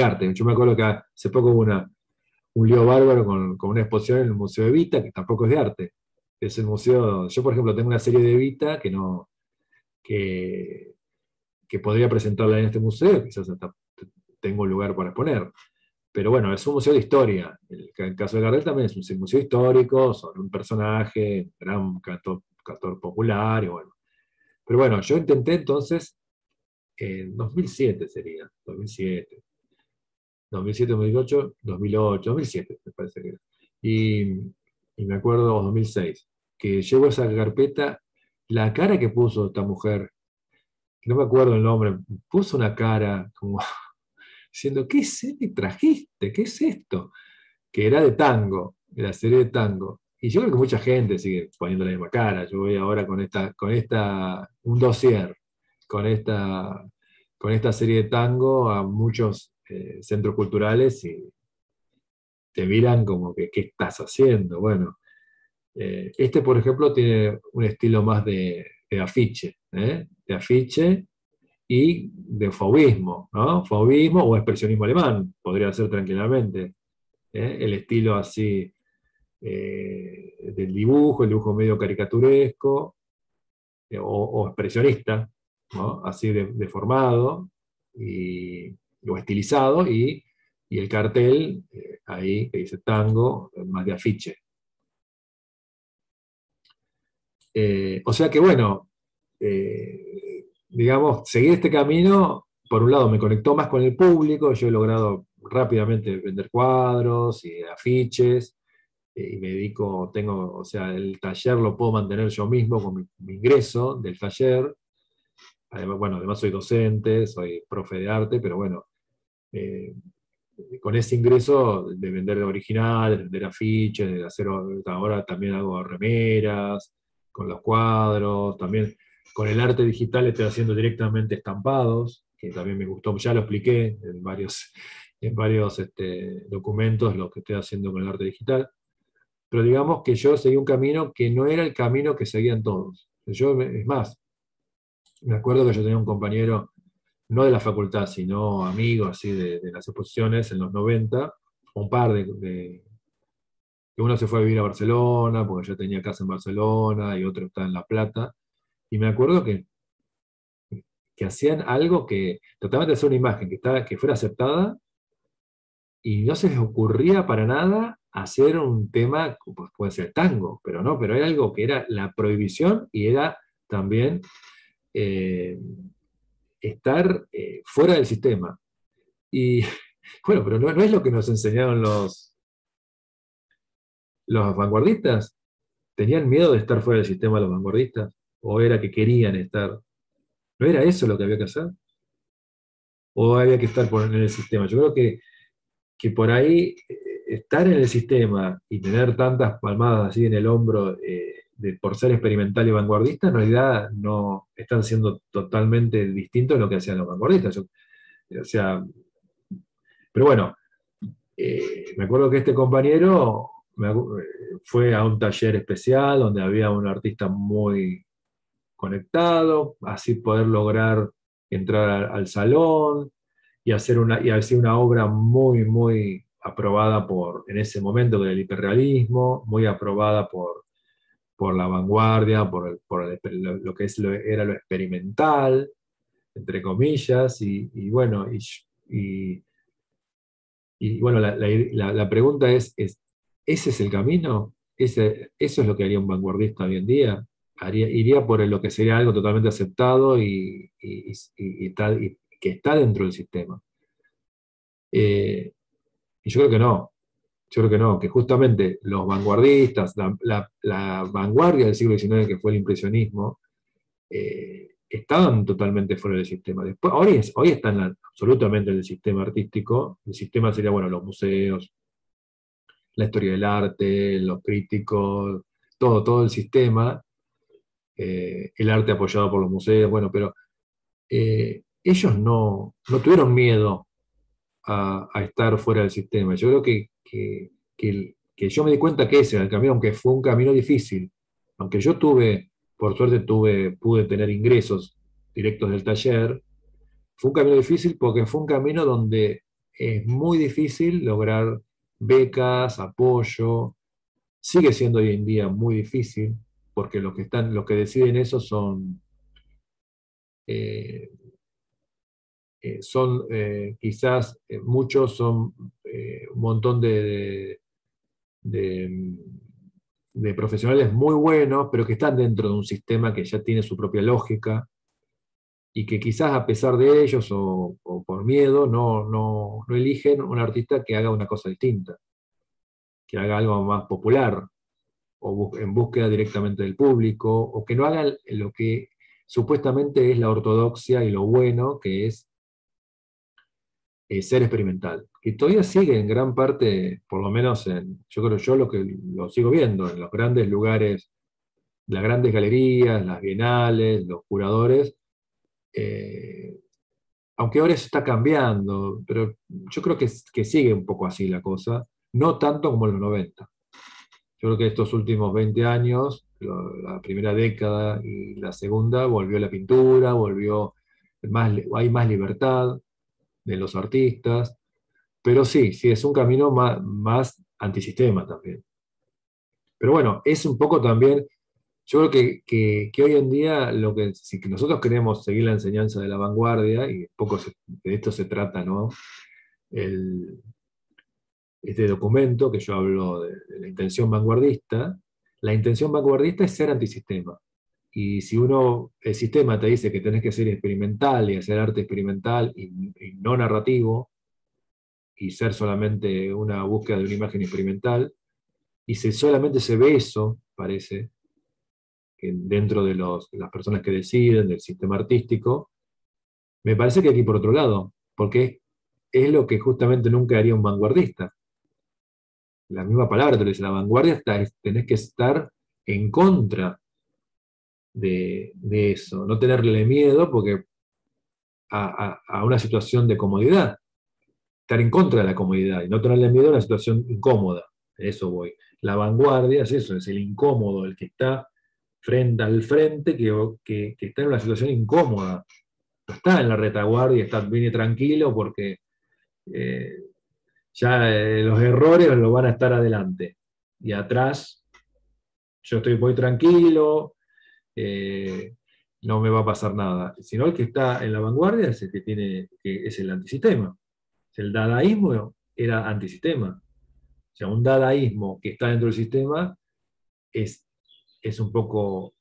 S1: arte. Yo me acuerdo que hace poco hubo un lío bárbaro con una exposición en el Museo de Evita, que tampoco es de arte. Es el museo, yo por ejemplo tengo una serie de Evita que, que podría presentarla en este museo, quizás hasta tengo lugar para exponer. Pero bueno, es un museo de historia. El caso de Gardel también es un museo histórico sobre un personaje, un gran cantor popular, y bueno. Pero bueno, yo intenté entonces, en 2007 sería, 2007, 2008, 2008, 2007 me parece que era. Y me acuerdo, 2006, que llevo esa carpeta, la cara que puso esta mujer, que no me acuerdo el nombre, puso una cara como diciendo, ¿qué es esto que trajiste? ¿Qué es esto? Que era de tango, de la serie de tango. Y yo creo que mucha gente sigue poniendo la misma cara. Yo voy ahora con un dossier. con esta, con esta serie de tango a muchos centros culturales y te miran como que, ¿qué estás haciendo? Bueno, este, por ejemplo, tiene un estilo más de afiche, ¿eh? De afiche y de fauvismo, ¿no? Fauvismo o expresionismo alemán, podría ser tranquilamente. El estilo así del dibujo, el dibujo medio caricaturesco o expresionista, ¿no? Así deformado y, o estilizado, y el cartel ahí que dice tango, más de afiche. O sea que bueno, digamos, seguir este camino, por un lado me conectó más con el público, yo he logrado rápidamente vender cuadros y afiches, y me dedico, tengo, o sea, el taller lo puedo mantener yo mismo con mi ingreso del taller. Además, bueno, además soy docente, soy profe de arte, pero bueno, eh, con ese ingreso de vender originales, de vender afiches, de hacer, ahora también hago remeras, con los cuadros, también con el arte digital estoy haciendo directamente estampados, que también me gustó, ya lo expliqué en varios documentos lo que estoy haciendo con el arte digital, pero digamos que yo seguí un camino que no era el camino que seguían todos. Yo, es más, me acuerdo que yo tenía un compañero, no de la facultad, sino amigo así de las exposiciones en los 90, un par que uno se fue a vivir a Barcelona, porque yo tenía casa en Barcelona, y otro está en La Plata, y me acuerdo que hacían algo que trataban de hacer una imagen que fuera aceptada, y no se les ocurría para nada hacer un tema, pues puede ser tango, pero no, pero era algo que era la prohibición y era también eh, estar fuera del sistema. Y bueno, pero no es lo que nos enseñaron los vanguardistas. ¿Tenían miedo de estar fuera del sistema los vanguardistas? ¿O era que querían estar? ¿No era eso lo que había que hacer? ¿O había que estar en el sistema? Yo creo que por ahí estar en el sistema y tener tantas palmadas así en el hombro por ser experimental y vanguardista, en realidad no están siendo totalmente distintos de lo que hacían los vanguardistas. O sea, pero bueno, me acuerdo que este compañero fue a un taller especial donde había un artista muy conectado, así poder lograr entrar al salón y hacer una obra muy, muy aprobada en ese momento del hiperrealismo, muy aprobada por la vanguardia, lo que era lo experimental, entre comillas, y bueno, y, y bueno, la pregunta ¿ese es el camino? ¿Eso es lo que haría un vanguardista hoy en día? Iría por lo que sería algo totalmente aceptado y que está dentro del sistema. Eh, y yo creo que no, yo creo que no, que justamente los vanguardistas, la vanguardia del siglo XIX, que fue el impresionismo, estaban totalmente fuera del sistema. Después, hoy están absolutamente en el sistema artístico. El sistema sería, bueno, los museos, la historia del arte, los críticos, todo el sistema, el arte apoyado por los museos, bueno, pero ellos no tuvieron miedo a estar fuera del sistema. Yo creo que yo me di cuenta que ese era el camino, aunque fue un camino difícil, aunque yo por suerte pude tener ingresos directos del taller, fue un camino difícil porque fue un camino donde es muy difícil lograr becas, apoyo, sigue siendo hoy en día muy difícil, porque los que deciden eso eh, son quizás muchos son un montón de- de profesionales muy buenos, pero que están dentro de un sistema que ya tiene su propia lógica y que quizás a pesar de ellos o por miedo no eligen un artista que haga una cosa distinta, que haga algo más popular o en búsqueda directamente del público, o que no haga lo que supuestamente es la ortodoxia y lo bueno, que es ser experimental, que todavía sigue en gran parte, por lo menos yo creo yo lo sigo viendo, en los grandes lugares, las grandes galerías, las bienales, los curadores, Eh, Aunque ahora eso está cambiando, pero yo creo que sigue un poco así la cosa, no tanto como en los 90. Yo creo que estos últimos 20 años, la primera década y la segunda, volvió la pintura, hay más libertad de los artistas, pero sí, sí, es un camino más antisistema también. Pero bueno, es un poco también, yo creo que hoy en día, si que nosotros queremos seguir la enseñanza de la vanguardia, y un poco de esto se trata, ¿no? El, este documento que yo hablo de la intención vanguardista, la intención vanguardista es ser antisistema. Y si el sistema te dice que tenés que ser experimental y hacer arte experimental y no narrativo, y ser solamente una búsqueda de una imagen experimental, y si solamente se ve eso, parece, que dentro de las personas que deciden, del sistema artístico, me parece que hay que ir por otro lado, porque es lo que justamente nunca haría un vanguardista. La misma palabra te lo dice, la vanguardia tenés que estar en contra de eso, no tenerle miedo porque a una situación de comodidad, estar en contra de la comodidad y no tenerle miedo a una situación incómoda. A eso voy. La vanguardia es eso, es el incómodo, el que está frente al frente, que está en una situación incómoda. No está en la retaguardia, viene tranquilo porque eh, ya los errores los van a estar adelante. Y atrás yo voy tranquilo, eh, no me va a pasar nada. Sino el que está en la vanguardia es el que es el antisistema. El dadaísmo era antisistema. O sea, un dadaísmo que está dentro del sistema es, es un poco,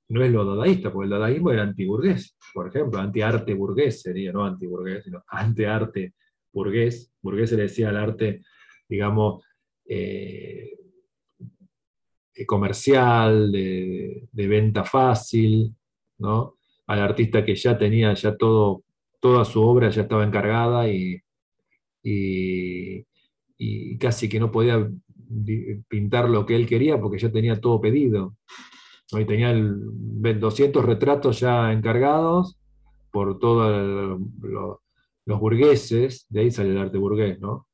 S1: no es lo dadaísta, porque el dadaísmo era antiburgués, por ejemplo, antiarte burgués sería, no antiburgués, sino antiarte burgués. Burgués se le decía al arte, digamos, eh, comercial, de venta fácil, ¿no? Al artista que ya tenía ya toda su obra ya estaba encargada y, y casi que no podía pintar lo que él quería porque ya tenía todo pedido. Hoy tenía 200 retratos ya encargados por todos los burgueses, de ahí sale el arte burgués, ¿no?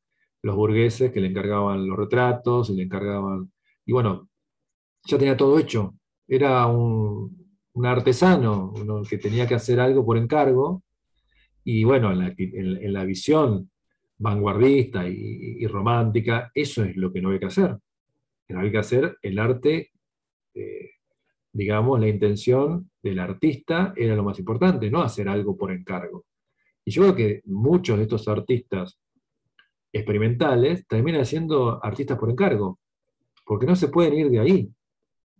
S1: Los burgueses que le encargaban los retratos, y le encargaban, y bueno, ya tenía todo hecho. Era un artesano, uno que tenía que hacer algo por encargo, y bueno, en la visión vanguardista y romántica, eso es lo que no hay que hacer. No hay que hacer el arte, eh, digamos, la intención del artista era lo más importante, no hacer algo por encargo. Y yo creo que muchos de estos artistas experimentales terminan siendo artistas por encargo, porque no se pueden ir de ahí.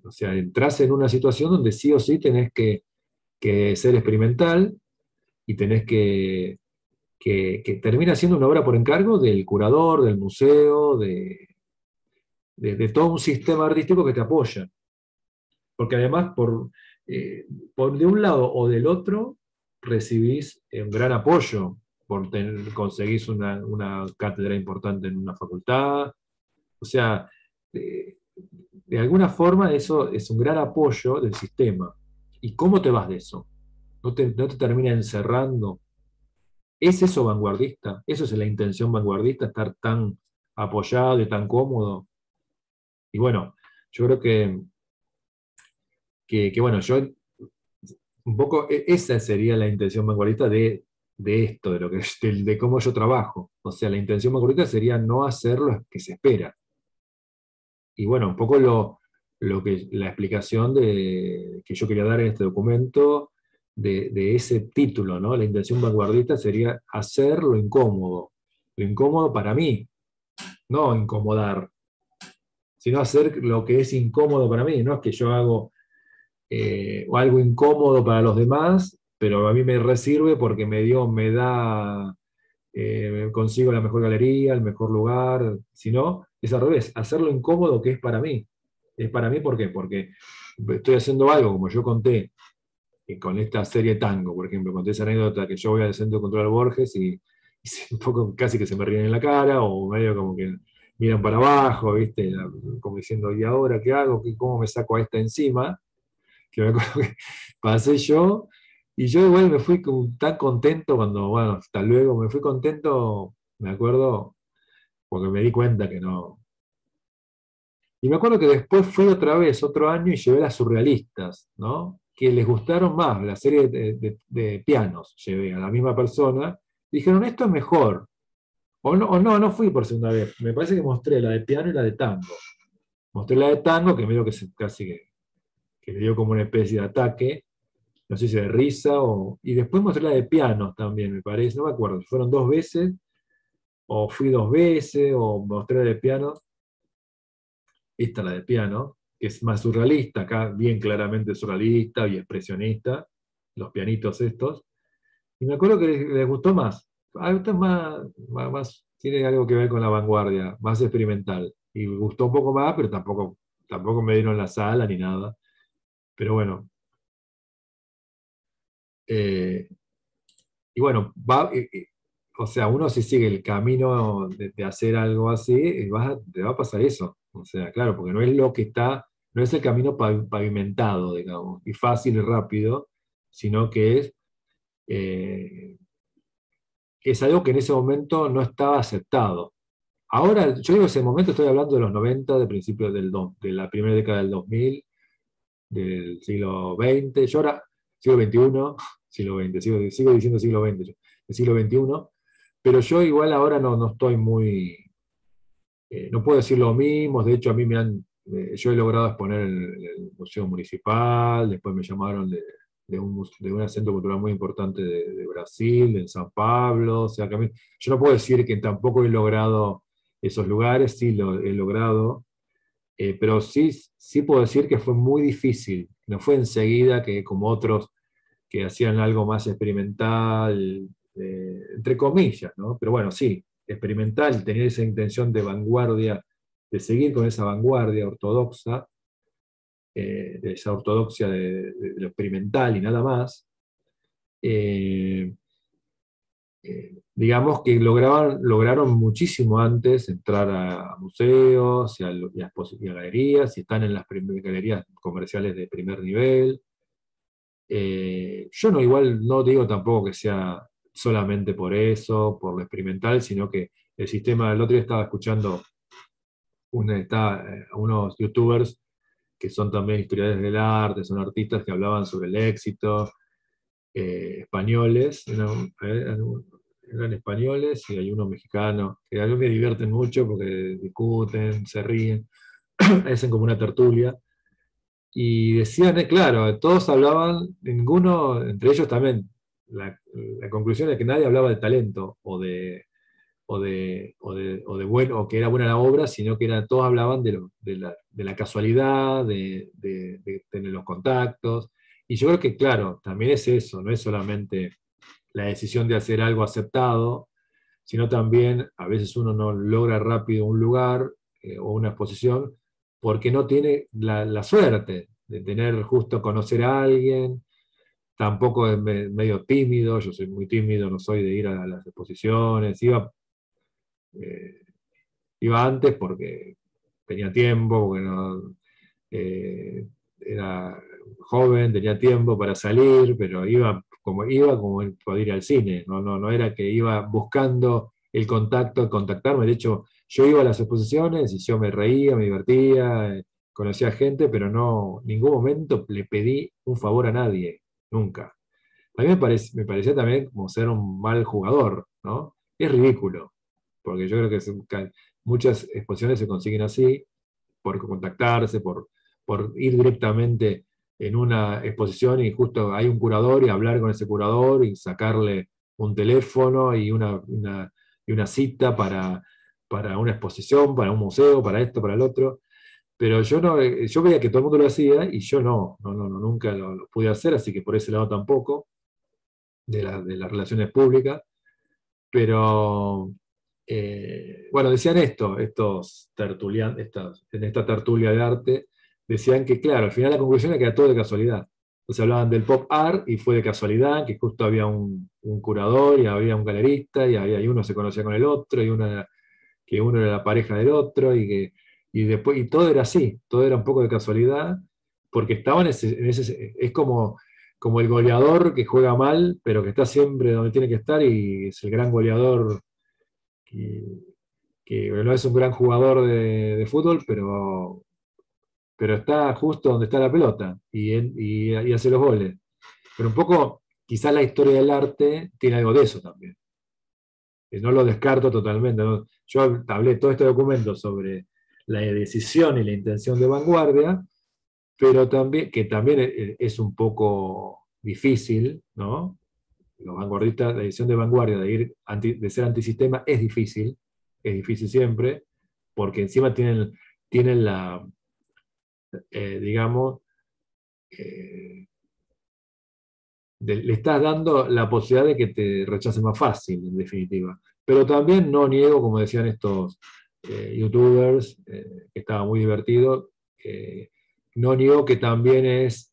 S1: O sea, entras en una situación donde sí o sí tenés que ser experimental y tenés que termina siendo una obra por encargo del curador, del museo, de todo un sistema artístico que te apoya. Porque además, por de un lado o del otro, recibís un gran apoyo, conseguís una cátedra importante en una facultad. O sea, de alguna forma eso es un gran apoyo del sistema. ¿Y cómo te vas de eso? ¿No te termina encerrando? ¿Es eso vanguardista? ¿Eso es la intención vanguardista, estar tan apoyado y tan cómodo? Y bueno, yo creo bueno, yo un poco, esa sería la intención vanguardista de esto, de cómo yo trabajo. O sea, la intención vanguardista sería no hacer lo que se espera. Y bueno, un poco la explicación que yo quería dar en este documento de ese título, ¿no? La intención vanguardista sería hacer lo incómodo para mí, no incomodar, sino hacer lo que es incómodo para mí, no es que yo hago o algo incómodo para los demás, pero a mí me resirve porque me da, consigo la mejor galería, el mejor lugar, sino es al revés, hacer lo incómodo que es para mí. Es para mí, ¿por qué? Porque estoy haciendo algo, como yo conté, con esta serie Tango, por ejemplo, conté esa anécdota que yo voy al Centro Cultural Borges y un poco casi que se me ríen en la cara, o medio como que miran para abajo, ¿viste? Como diciendo, ¿y ahora qué hago? ¿Cómo me saco a esta encima? Que me acuerdo que pasé yo Y yo igual me fui tan contento cuando, bueno, hasta luego, me fui contento, me acuerdo, porque me di cuenta que no. Y me acuerdo que después fui otra vez, otro año, y llevé las surrealistas, ¿no? Que les gustaron más, la serie de pianos, llevé a la misma persona, dijeron, esto es mejor. No fui por segunda vez, me parece que mostré la de piano y la de tango. Mostré la de tango, que medio que casi que le dio como una especie de ataque, no sé si de risa, y después mostré la de piano también, me parece, no me acuerdo, si fueron dos veces, o fui dos veces, o mostré la de piano, esta la de piano, que es más surrealista, acá bien claramente surrealista y expresionista, los pianitos estos, y me acuerdo que les gustó más. Esto es tiene algo que ver con la vanguardia, más experimental, y me gustó un poco más, pero tampoco me dieron la sala ni nada. Pero bueno, eh, y bueno, o sea, uno si sigue el camino de hacer algo así, te va a pasar eso. O sea, claro, porque no es lo que está, no es el camino pavimentado, digamos, y fácil y rápido, sino que eh, es algo que en ese momento no estaba aceptado. Ahora, yo digo ese momento, estoy hablando de los 90, de principios de la primera década del 2000, del siglo XX, yo ahora, siglo XXI, siglo XX, sigo diciendo siglo XX, del siglo XXI, pero yo igual ahora no estoy muy, no puedo decir lo mismo, de hecho a mí yo he logrado exponer en el Museo Municipal, después me llamaron de un centro cultural muy importante de Brasil, en San Pablo, o sea que yo no puedo decir que tampoco he logrado esos lugares, sí lo he logrado, pero sí puedo decir que fue muy difícil, no fue enseguida que como otros que hacían algo más experimental, entre comillas, ¿no? Pero bueno, sí, experimental, tenía esa intención de vanguardia, de seguir con esa vanguardia ortodoxa, de esa ortodoxia de lo experimental y nada más. eh, digamos que lograron muchísimo antes entrar a museos y a galerías, y están en las galerías comerciales de primer nivel. Yo no, igual no digo tampoco que sea solamente por eso, por lo experimental, sino que el sistema, el otro día estaba escuchando a unos youtubers que son también historiadores del arte, son artistas que hablaban sobre el éxito, españoles, eran españoles y hay uno mexicano, que a mí me divierten mucho porque discuten, se ríen, hacen como una tertulia. Y decían, claro, todos hablaban, ninguno, entre ellos también, la conclusión es que nadie hablaba de talento o de bueno, o que era buena la obra, sino que todos hablaban de la casualidad, de tener los contactos. Y yo creo que, claro, también es eso, no es solamente la decisión de hacer algo aceptado, sino también a veces uno no logra rápido un lugar o una exposición porque no tiene la suerte de tener justo conocer a alguien, tampoco es medio tímido, yo soy muy tímido, no soy de ir a las exposiciones, eh, iba antes porque tenía tiempo, porque era joven, tenía tiempo para salir, pero iba como podía ir al cine, no era que iba buscando el contacto, contactarme, de hecho yo iba a las exposiciones y yo me reía, me divertía, conocía gente, pero en ningún momento le pedí un favor a nadie, nunca. A mí me parecía también como ser un mal jugador, ¿no? Es ridículo, porque yo creo que muchas exposiciones se consiguen así, por contactarse, por ir directamente en una exposición y justo hay un curador y hablar con ese curador y sacarle un teléfono y una cita para una exposición, para un museo, para esto, para el otro. Pero yo no, yo veía que todo el mundo lo hacía y yo nunca lo pude hacer, así que por ese lado tampoco, de las relaciones públicas. Pero bueno, decían estos tertulianos, en esta tertulia de arte, decían que, claro, al final la conclusión era que era todo de casualidad. Entonces hablaban del pop art y fue de casualidad, que justo había un curador y había un galerista y uno se conocía con el otro que uno era la pareja del otro después, y todo era así, todo era un poco de casualidad, porque estaban es como como el goleador que juega mal, pero que está siempre donde tiene que estar y es el gran goleador que, que no es un gran jugador de fútbol, pero está justo donde está la pelota y hace los goles. Pero un poco, quizás la historia del arte tiene algo de eso también. No lo descarto totalmente, ¿no? Yo hablé todo este documento sobre la decisión y la intención de vanguardia, pero también, que también es un poco difícil, ¿no? Los vanguardistas, la decisión de vanguardia de ser antisistema es difícil siempre, porque encima tienen digamos, eh, le estás dando la posibilidad de que te rechace más fácil, en definitiva. Pero también no niego, como decían estos youtubers, que estaba muy divertido, no niego que también es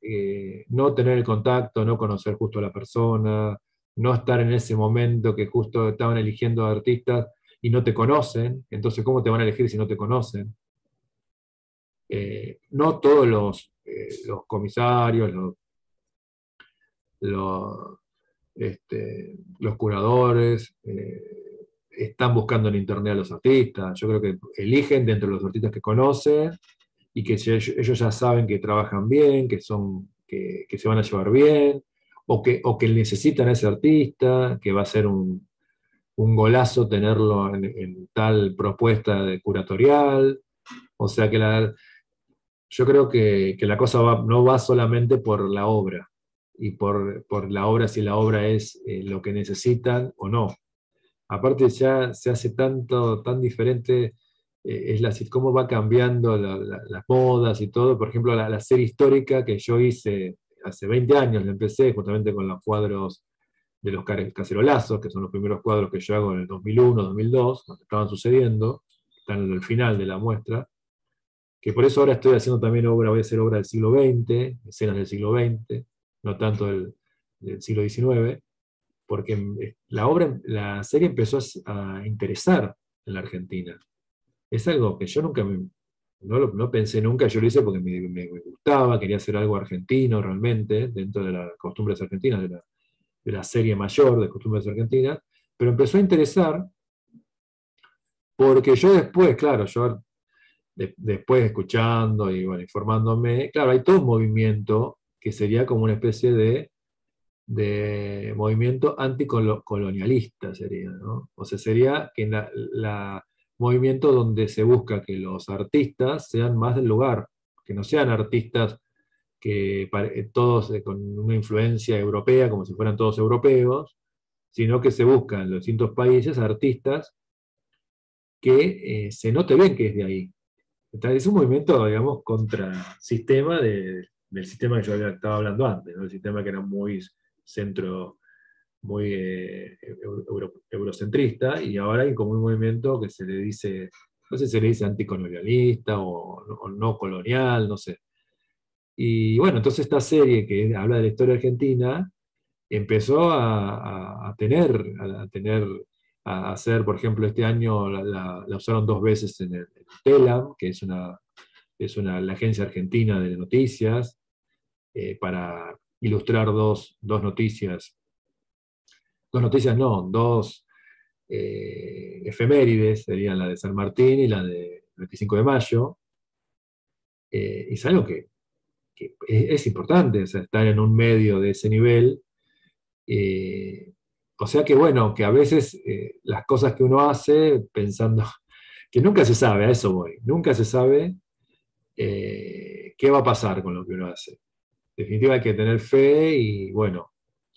S1: no tener el contacto, no conocer justo a la persona, no estar en ese momento que justo estaban eligiendo artistas y no te conocen, entonces ¿cómo te van a elegir si no te conocen? No todos los comisarios, los, los curadores están buscando en internet a los artistas. Yo creo que eligen dentro de los artistas que conocen y que ellos ya saben que trabajan bien, que se van a llevar bien, o que necesitan a ese artista, que va a ser un golazo tenerlo en tal propuesta de curatorial. O sea que yo creo que la cosa no va solamente por la obra, y por la obra, si la obra es lo que necesitan o no. Aparte ya se hace tan diferente, cómo va cambiando las modas y todo. Por ejemplo, la serie histórica que yo hice hace 20 años, la empecé justamente con los cuadros de los cacerolazos, que son los primeros cuadros que yo hago en el 2001, 2002, cuando estaban sucediendo, están en el final de la muestra, que por eso ahora estoy haciendo también voy a hacer obra del siglo XX, escenas del siglo XX, no tanto del siglo XIX, porque la serie empezó a interesar en la Argentina. Es algo que yo nunca no pensé nunca, yo lo hice porque me gustaba, quería hacer algo argentino realmente, dentro de las costumbres argentinas, de la serie mayor de costumbres argentinas, pero empezó a interesar porque yo después, claro, después escuchando y bueno, informándome, claro, hay todo un movimiento que sería como una especie de movimiento anticolonialista, sería, ¿no? O sea, sería que movimiento donde se busca que los artistas sean más del lugar, que no sean artistas todos con una influencia europea, como si fueran todos europeos, sino que se buscan en los distintos países artistas que se note bien que es de ahí. Entonces, es un movimiento, digamos, contra sistema del sistema que yo estaba hablando antes, ¿no? El sistema que era muy muy eurocentrista, y ahora hay como un movimiento que se le dice, no sé si se le dice anticolonialista o no colonial, no sé. Y bueno, entonces esta serie que habla de la historia argentina empezó a hacer, por ejemplo, este año la usaron 2 veces en TELAM, que la agencia argentina de noticias, para ilustrar dos noticias no, dos efemérides, serían la de San Martín y la de 25 de mayo. Y es algo que es importante, o sea, estar en un medio de ese nivel. eh, o sea que bueno, que a veces las cosas que uno hace pensando, que nunca se sabe, a eso voy, nunca se sabe qué va a pasar con lo que uno hace. En definitiva hay que tener fe y bueno,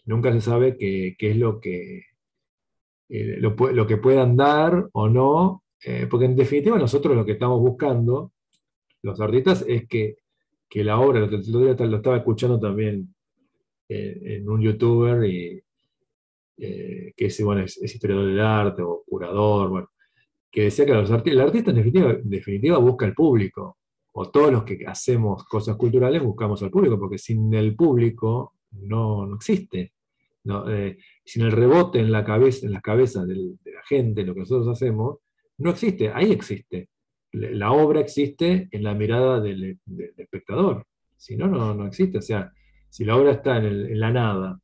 S1: nunca se sabe qué es lo que puedan dar o no, porque en definitiva nosotros lo que estamos buscando, los artistas, es que la obra, el otro día lo estaba escuchando también en un youtuber que bueno, es historiador del arte o curador, bueno, que decía que el artista en definitiva busca el público, o todos los que hacemos cosas culturales buscamos al público, porque sin el público no existe. ¿No? Sin el rebote en las cabezas de la gente, lo que nosotros hacemos, no existe, ahí existe. La obra existe en la mirada del espectador, si no, no existe. O sea, Si la obra está en la nada,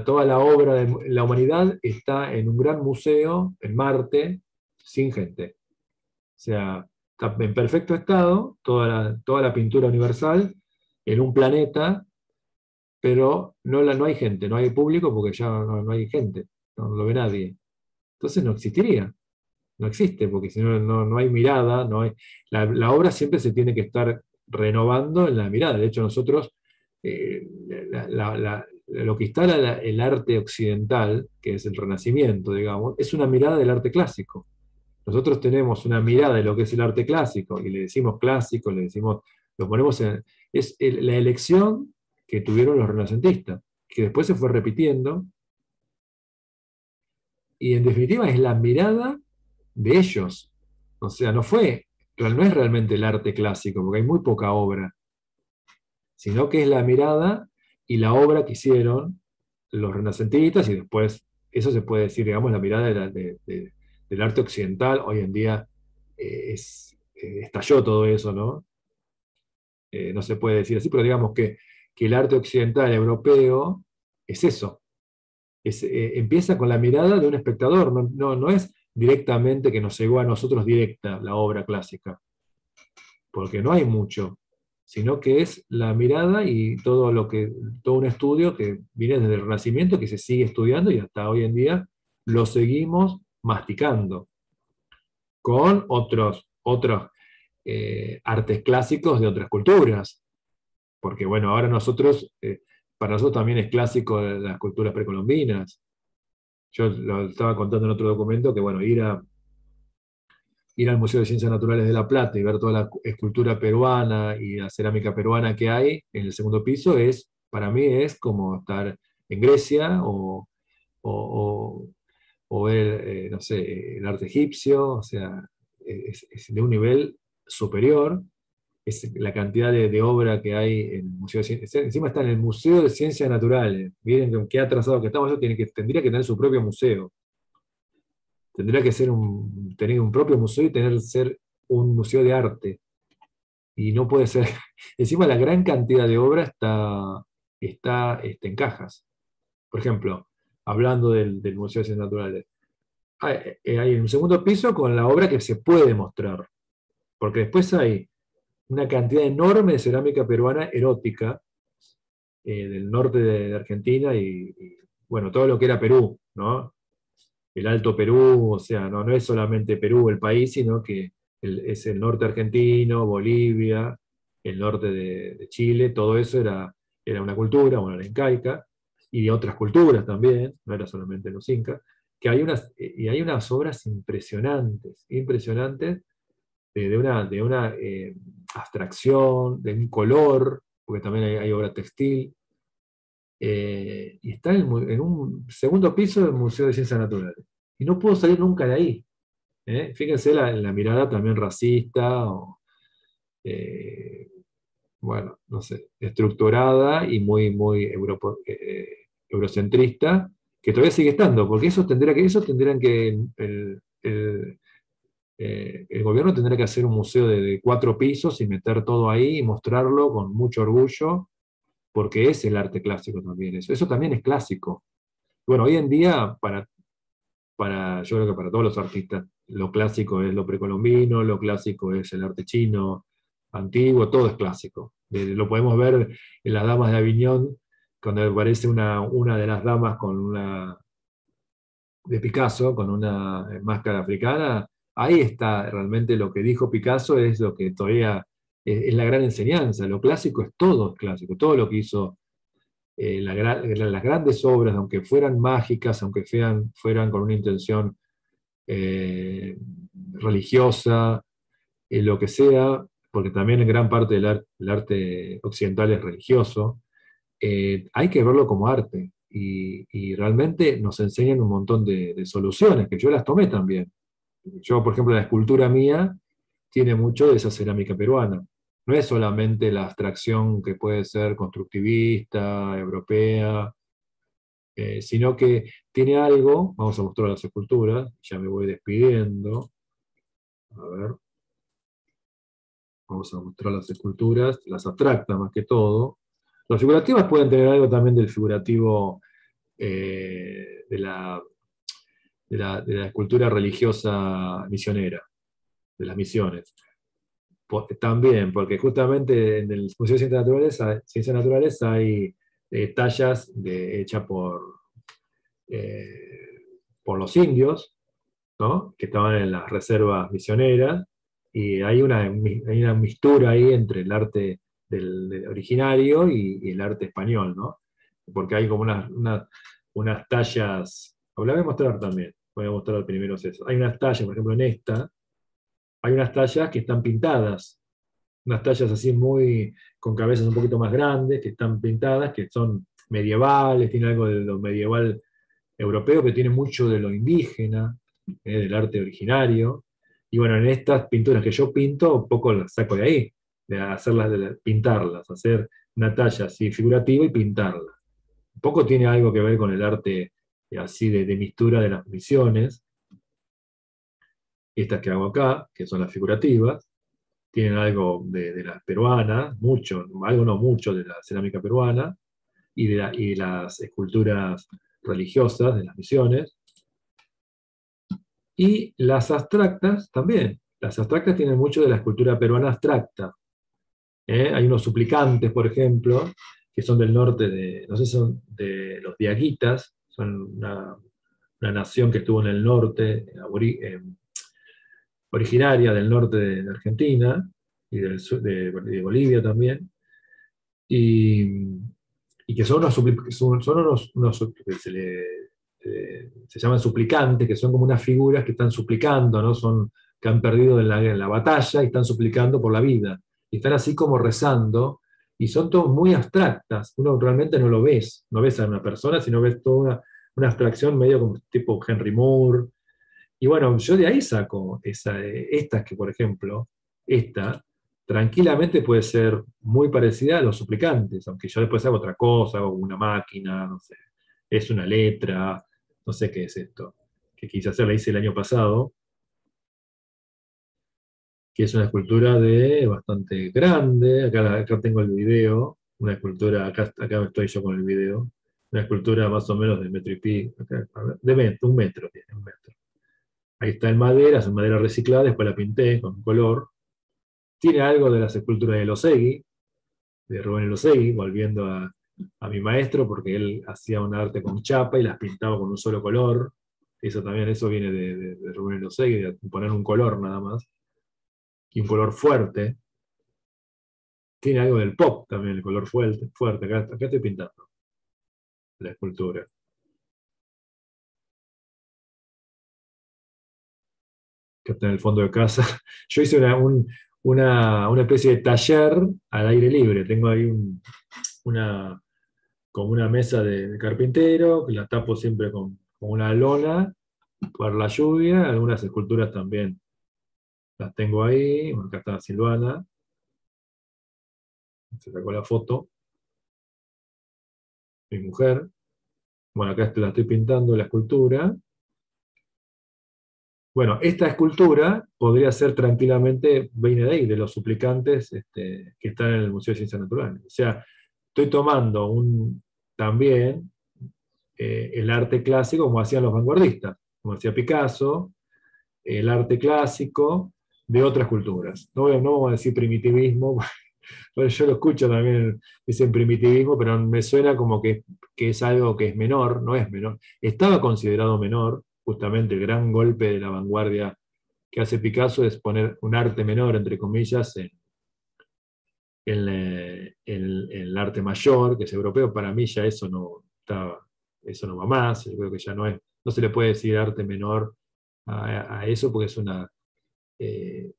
S1: toda la obra de la humanidad está en un gran museo en Marte, sin gente. O sea, está en perfecto estado, toda la pintura universal en un planeta, pero no hay gente, no hay público porque ya no hay gente, no lo ve nadie. Entonces no existiría, no existe, porque si no, no hay mirada, la obra siempre se tiene que estar renovando en la mirada. De hecho, nosotros, eh, lo que instala el arte occidental, que es el Renacimiento, digamos, es una mirada del arte clásico. Nosotros tenemos una mirada de lo que es el arte clásico, y le decimos clásico, le decimos, lo ponemos en, es la elección que tuvieron los renacentistas, que después se fue repitiendo, y en definitiva es la mirada de ellos. O sea, no es realmente el arte clásico, porque hay muy poca obra, sino que es la mirada y la obra que hicieron los renacentistas, y después, eso se puede decir, digamos, la mirada del arte occidental. Hoy en día estalló todo eso, ¿no? No se puede decir así, pero digamos que el arte occidental europeo es eso. Empieza con la mirada de un espectador, no es directamente que nos llegó a nosotros directa la obra clásica, porque no hay mucho, sino que es la mirada y todo un estudio que viene desde el Renacimiento, que se sigue estudiando y hasta hoy en día lo seguimos masticando con otros artes clásicos de otras culturas. Porque bueno, ahora para nosotros también es clásico de las culturas precolombinas. Yo lo estaba contando en otro documento que bueno, ir al Museo de Ciencias Naturales de La Plata y ver toda la escultura peruana y la cerámica peruana que hay en el segundo piso para mí es como estar en Grecia o- o ver, no sé, el arte egipcio. O sea, es de un nivel superior. Es la cantidad de obra que hay en el Museo de Ciencias. Encima está en el Museo de Ciencias Naturales. Miren con qué atrasado que estamos. Eso tendría que tener su propio museo. Tendría que tener un propio museo y ser un museo de arte. Y no puede ser. Encima la gran cantidad de obra está en cajas. Por ejemplo, hablando del Museo de Ciencias Naturales, hay un segundo piso con la obra que se puede mostrar. Porque después hay una cantidad enorme de cerámica peruana erótica, del norte de Argentina bueno, todo lo que era Perú, ¿no? El Alto Perú. O sea, no es solamente Perú el país, sino que es el norte argentino, Bolivia, el norte de Chile. Todo eso era una cultura, bueno, la incaica, y otras culturas también, no era solamente los incas, y hay unas obras impresionantes, impresionantes, de una abstracción, de un color, porque también hay obra textil. Y está en un segundo piso del Museo de Ciencias Naturales. Y no puedo salir nunca de ahí. Fíjense la mirada también racista, eh, bueno, no sé, estructurada y muy eurocentrista, que todavía sigue estando, porque eso tendrían que el gobierno tendría que hacer un museo de 4 pisos y meter todo ahí y mostrarlo con mucho orgullo, porque es el arte clásico también. Eso también es clásico. Bueno, hoy en día, yo creo que para todos los artistas, lo clásico es lo precolombino, lo clásico es el arte chino, antiguo, todo es clásico. Lo podemos ver en las damas de Aviñón, cuando aparece una de las damas de Picasso, con una máscara africana. Ahí está realmente lo que dijo Picasso, es lo que todavía es la gran enseñanza. Lo clásico es todo clásico, todo lo que hizo las grandes obras, aunque fueran mágicas, aunque fueran con una intención eh, religiosa, lo que sea, porque también en gran parte el arte occidental es religioso. Hay que verlo como arte. Y realmente nos enseñan un montón de soluciones, que yo las tomé también. Yo, por ejemplo, la escultura mía tiene mucho de esa cerámica peruana. No es solamente la abstracción que puede ser constructivista, europea, sino que tiene algo. Vamos a mostrar las esculturas, ya me voy despidiendo. A ver, vamos a mostrar las esculturas, las abstractas más que todo. Los figurativos pueden tener algo también del figurativo de la escultura religiosa misionera, de las misiones. También, porque justamente en el Museo de Ciencias Naturales hay tallas hechas por los indios, ¿no? Que estaban en las reservas misioneras, y hay una mistura ahí entre el arte del originario y el arte español, ¿no? Porque hay como unas tallas, os la voy a mostrar también, voy a mostrar primero eso. Hay unas tallas, por ejemplo, en esta, hay unas tallas que están pintadas, unas tallas así muy, con cabezas un poquito más grandes, que están pintadas, que son medievales, tiene algo de lo medieval europeo, que tiene mucho de lo indígena, del arte originario. Y bueno, en estas pinturas que yo pinto, un poco las saco de ahí, de hacerlas, pintarlas, hacer una talla así figurativa y pintarla. Un poco tiene algo que ver con el arte así de mistura de las misiones, estas que hago acá, que son las figurativas, tienen algo de las peruanas, mucho, algo no mucho de la cerámica peruana, y de las esculturas religiosas de las misiones. Y las abstractas también. Las abstractas tienen mucho de la escultura peruana abstracta. Hay unos suplicantes, por ejemplo, que son del norte de, no sé, son de los diaguitas, son una nación que estuvo en el norte, originaria del norte de Argentina y del sur de Bolivia también, y, y que son son que se llaman suplicantes, que son como unas figuras que están suplicando, ¿no? Que han perdido en la batalla y están suplicando por la vida. Y están así como rezando, y son todos muy abstractas. Uno realmente no lo ves, no ves a una persona, sino ves toda una abstracción medio como tipo Henry Moore. Y bueno, yo de ahí saco estas que, por ejemplo, esta tranquilamente puede ser muy parecida a los suplicantes, aunque yo después hago otra cosa, hago una máquina, no sé, es una letra, no sé qué es esto, que quise hacer, la hice el año pasado, que es una escultura de bastante grande, acá tengo el video, una escultura, acá estoy yo con el video, una escultura más o menos de metro y pico, un metro tiene, un metro. Ahí está en madera, es en madera reciclada, después la pinté con color. Tiene algo de las esculturas de Elosegui, de Rubén Elosegui, volviendo a mi maestro, porque él hacía un arte con chapa y las pintaba con un solo color. Eso también, eso viene de Rubén Elosegui, de poner un color nada más, y un color fuerte. Tiene algo del pop también, el color fuerte, fuerte. Acá estoy pintando la escultura. Que está en el fondo de casa. Yo hice una especie de taller al aire libre. Tengo ahí como una mesa de carpintero, que la tapo siempre con una lona por la lluvia. Algunas esculturas también las tengo ahí. Bueno, acá está Silvana, se sacó la foto, mi mujer. Bueno, acá la estoy pintando la escultura. Bueno, esta escultura podría ser tranquilamente viene de ahí, de los suplicantes que están en el Museo de Ciencias Naturales. O sea, estoy tomando también el arte clásico como hacían los vanguardistas, como hacía Picasso, el arte clásico de otras culturas. No vamos a decir primitivismo, bueno, yo lo escucho también, dicen primitivismo, pero me suena como que es algo que es menor, no es menor. Estaba considerado menor, justamente el gran golpe de la vanguardia que hace Picasso es poner un arte menor, entre comillas, en el arte mayor, que es europeo. Para mí ya eso no va más, yo creo que ya no se le puede decir arte menor a eso porque en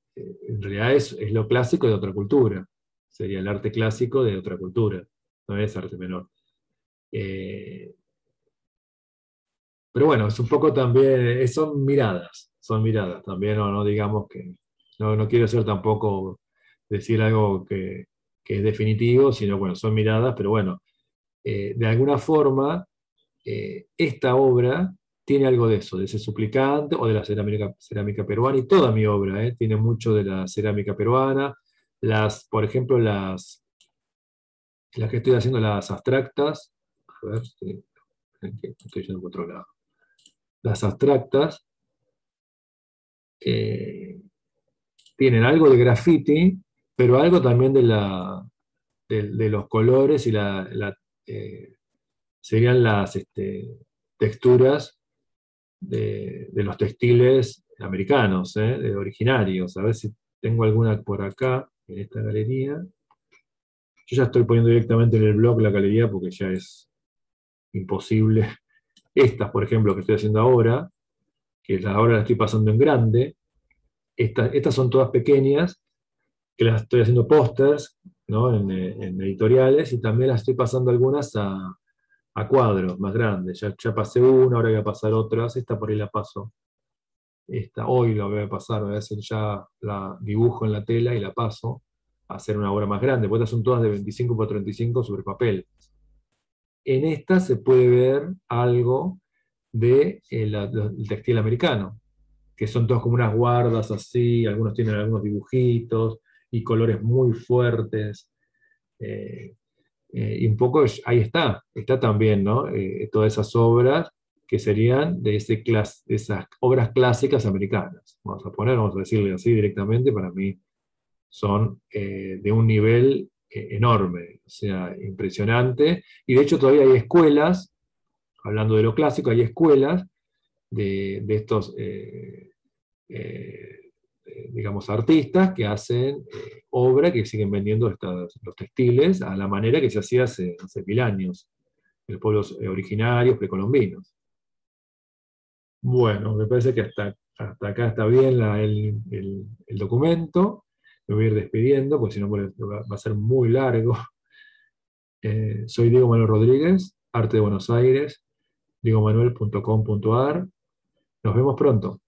S1: realidad es lo clásico de otra cultura. Sería el arte clásico de otra cultura, no es arte menor. Eh, pero bueno, es un poco también, son miradas también, no digamos que, no quiero ser tampoco decir algo que es definitivo, sino bueno, son miradas, pero bueno, de alguna forma, esta obra tiene algo de eso, de ese suplicante o de la cerámica peruana, y toda mi obra tiene mucho de la cerámica peruana. Por ejemplo, las que estoy haciendo, las abstractas, a ver, estoy yendo por otro lado. Las abstractas eh, tienen algo de graffiti, pero algo también de los colores y serían las texturas de los textiles americanos, originarios. A ver si tengo alguna por acá, en esta galería. Yo ya estoy poniendo directamente en el blog la galería porque ya es imposible. Estas, por ejemplo, que estoy haciendo ahora, ahora la estoy pasando en grande. Estas son todas pequeñas, que las estoy haciendo pósters, ¿no? En editoriales, y también las estoy pasando algunas a cuadros más grandes. Ya pasé una, ahora voy a pasar otras. Esta por ahí la paso. Hoy la voy a pasar, voy a hacer ya la dibujo en la tela y la paso a hacer una obra más grande, porque estas son todas de 25 por 35 sobre papel. En esta se puede ver algo del textil americano, que son todos como unas guardas así, algunos tienen algunos dibujitos y colores muy fuertes. eh, y un poco ahí está también, ¿no? Todas esas obras que serían de esas obras clásicas americanas. Vamos a decirle así directamente, para mí son de un nivel enorme, o sea, impresionante. Y de hecho todavía hay escuelas, hablando de lo clásico, hay escuelas de estos, eh, digamos, artistas que hacen obra, que siguen vendiendo los textiles a la manera que se hacía hace 1000 años, en los pueblos originarios precolombinos. Bueno, me parece que hasta acá está bien el documento. Me voy a ir despidiendo, porque si no va a ser muy largo. Soy Diego Manuel Rodríguez, Arte de Buenos Aires, diegomanuel.com.ar. Nos vemos pronto.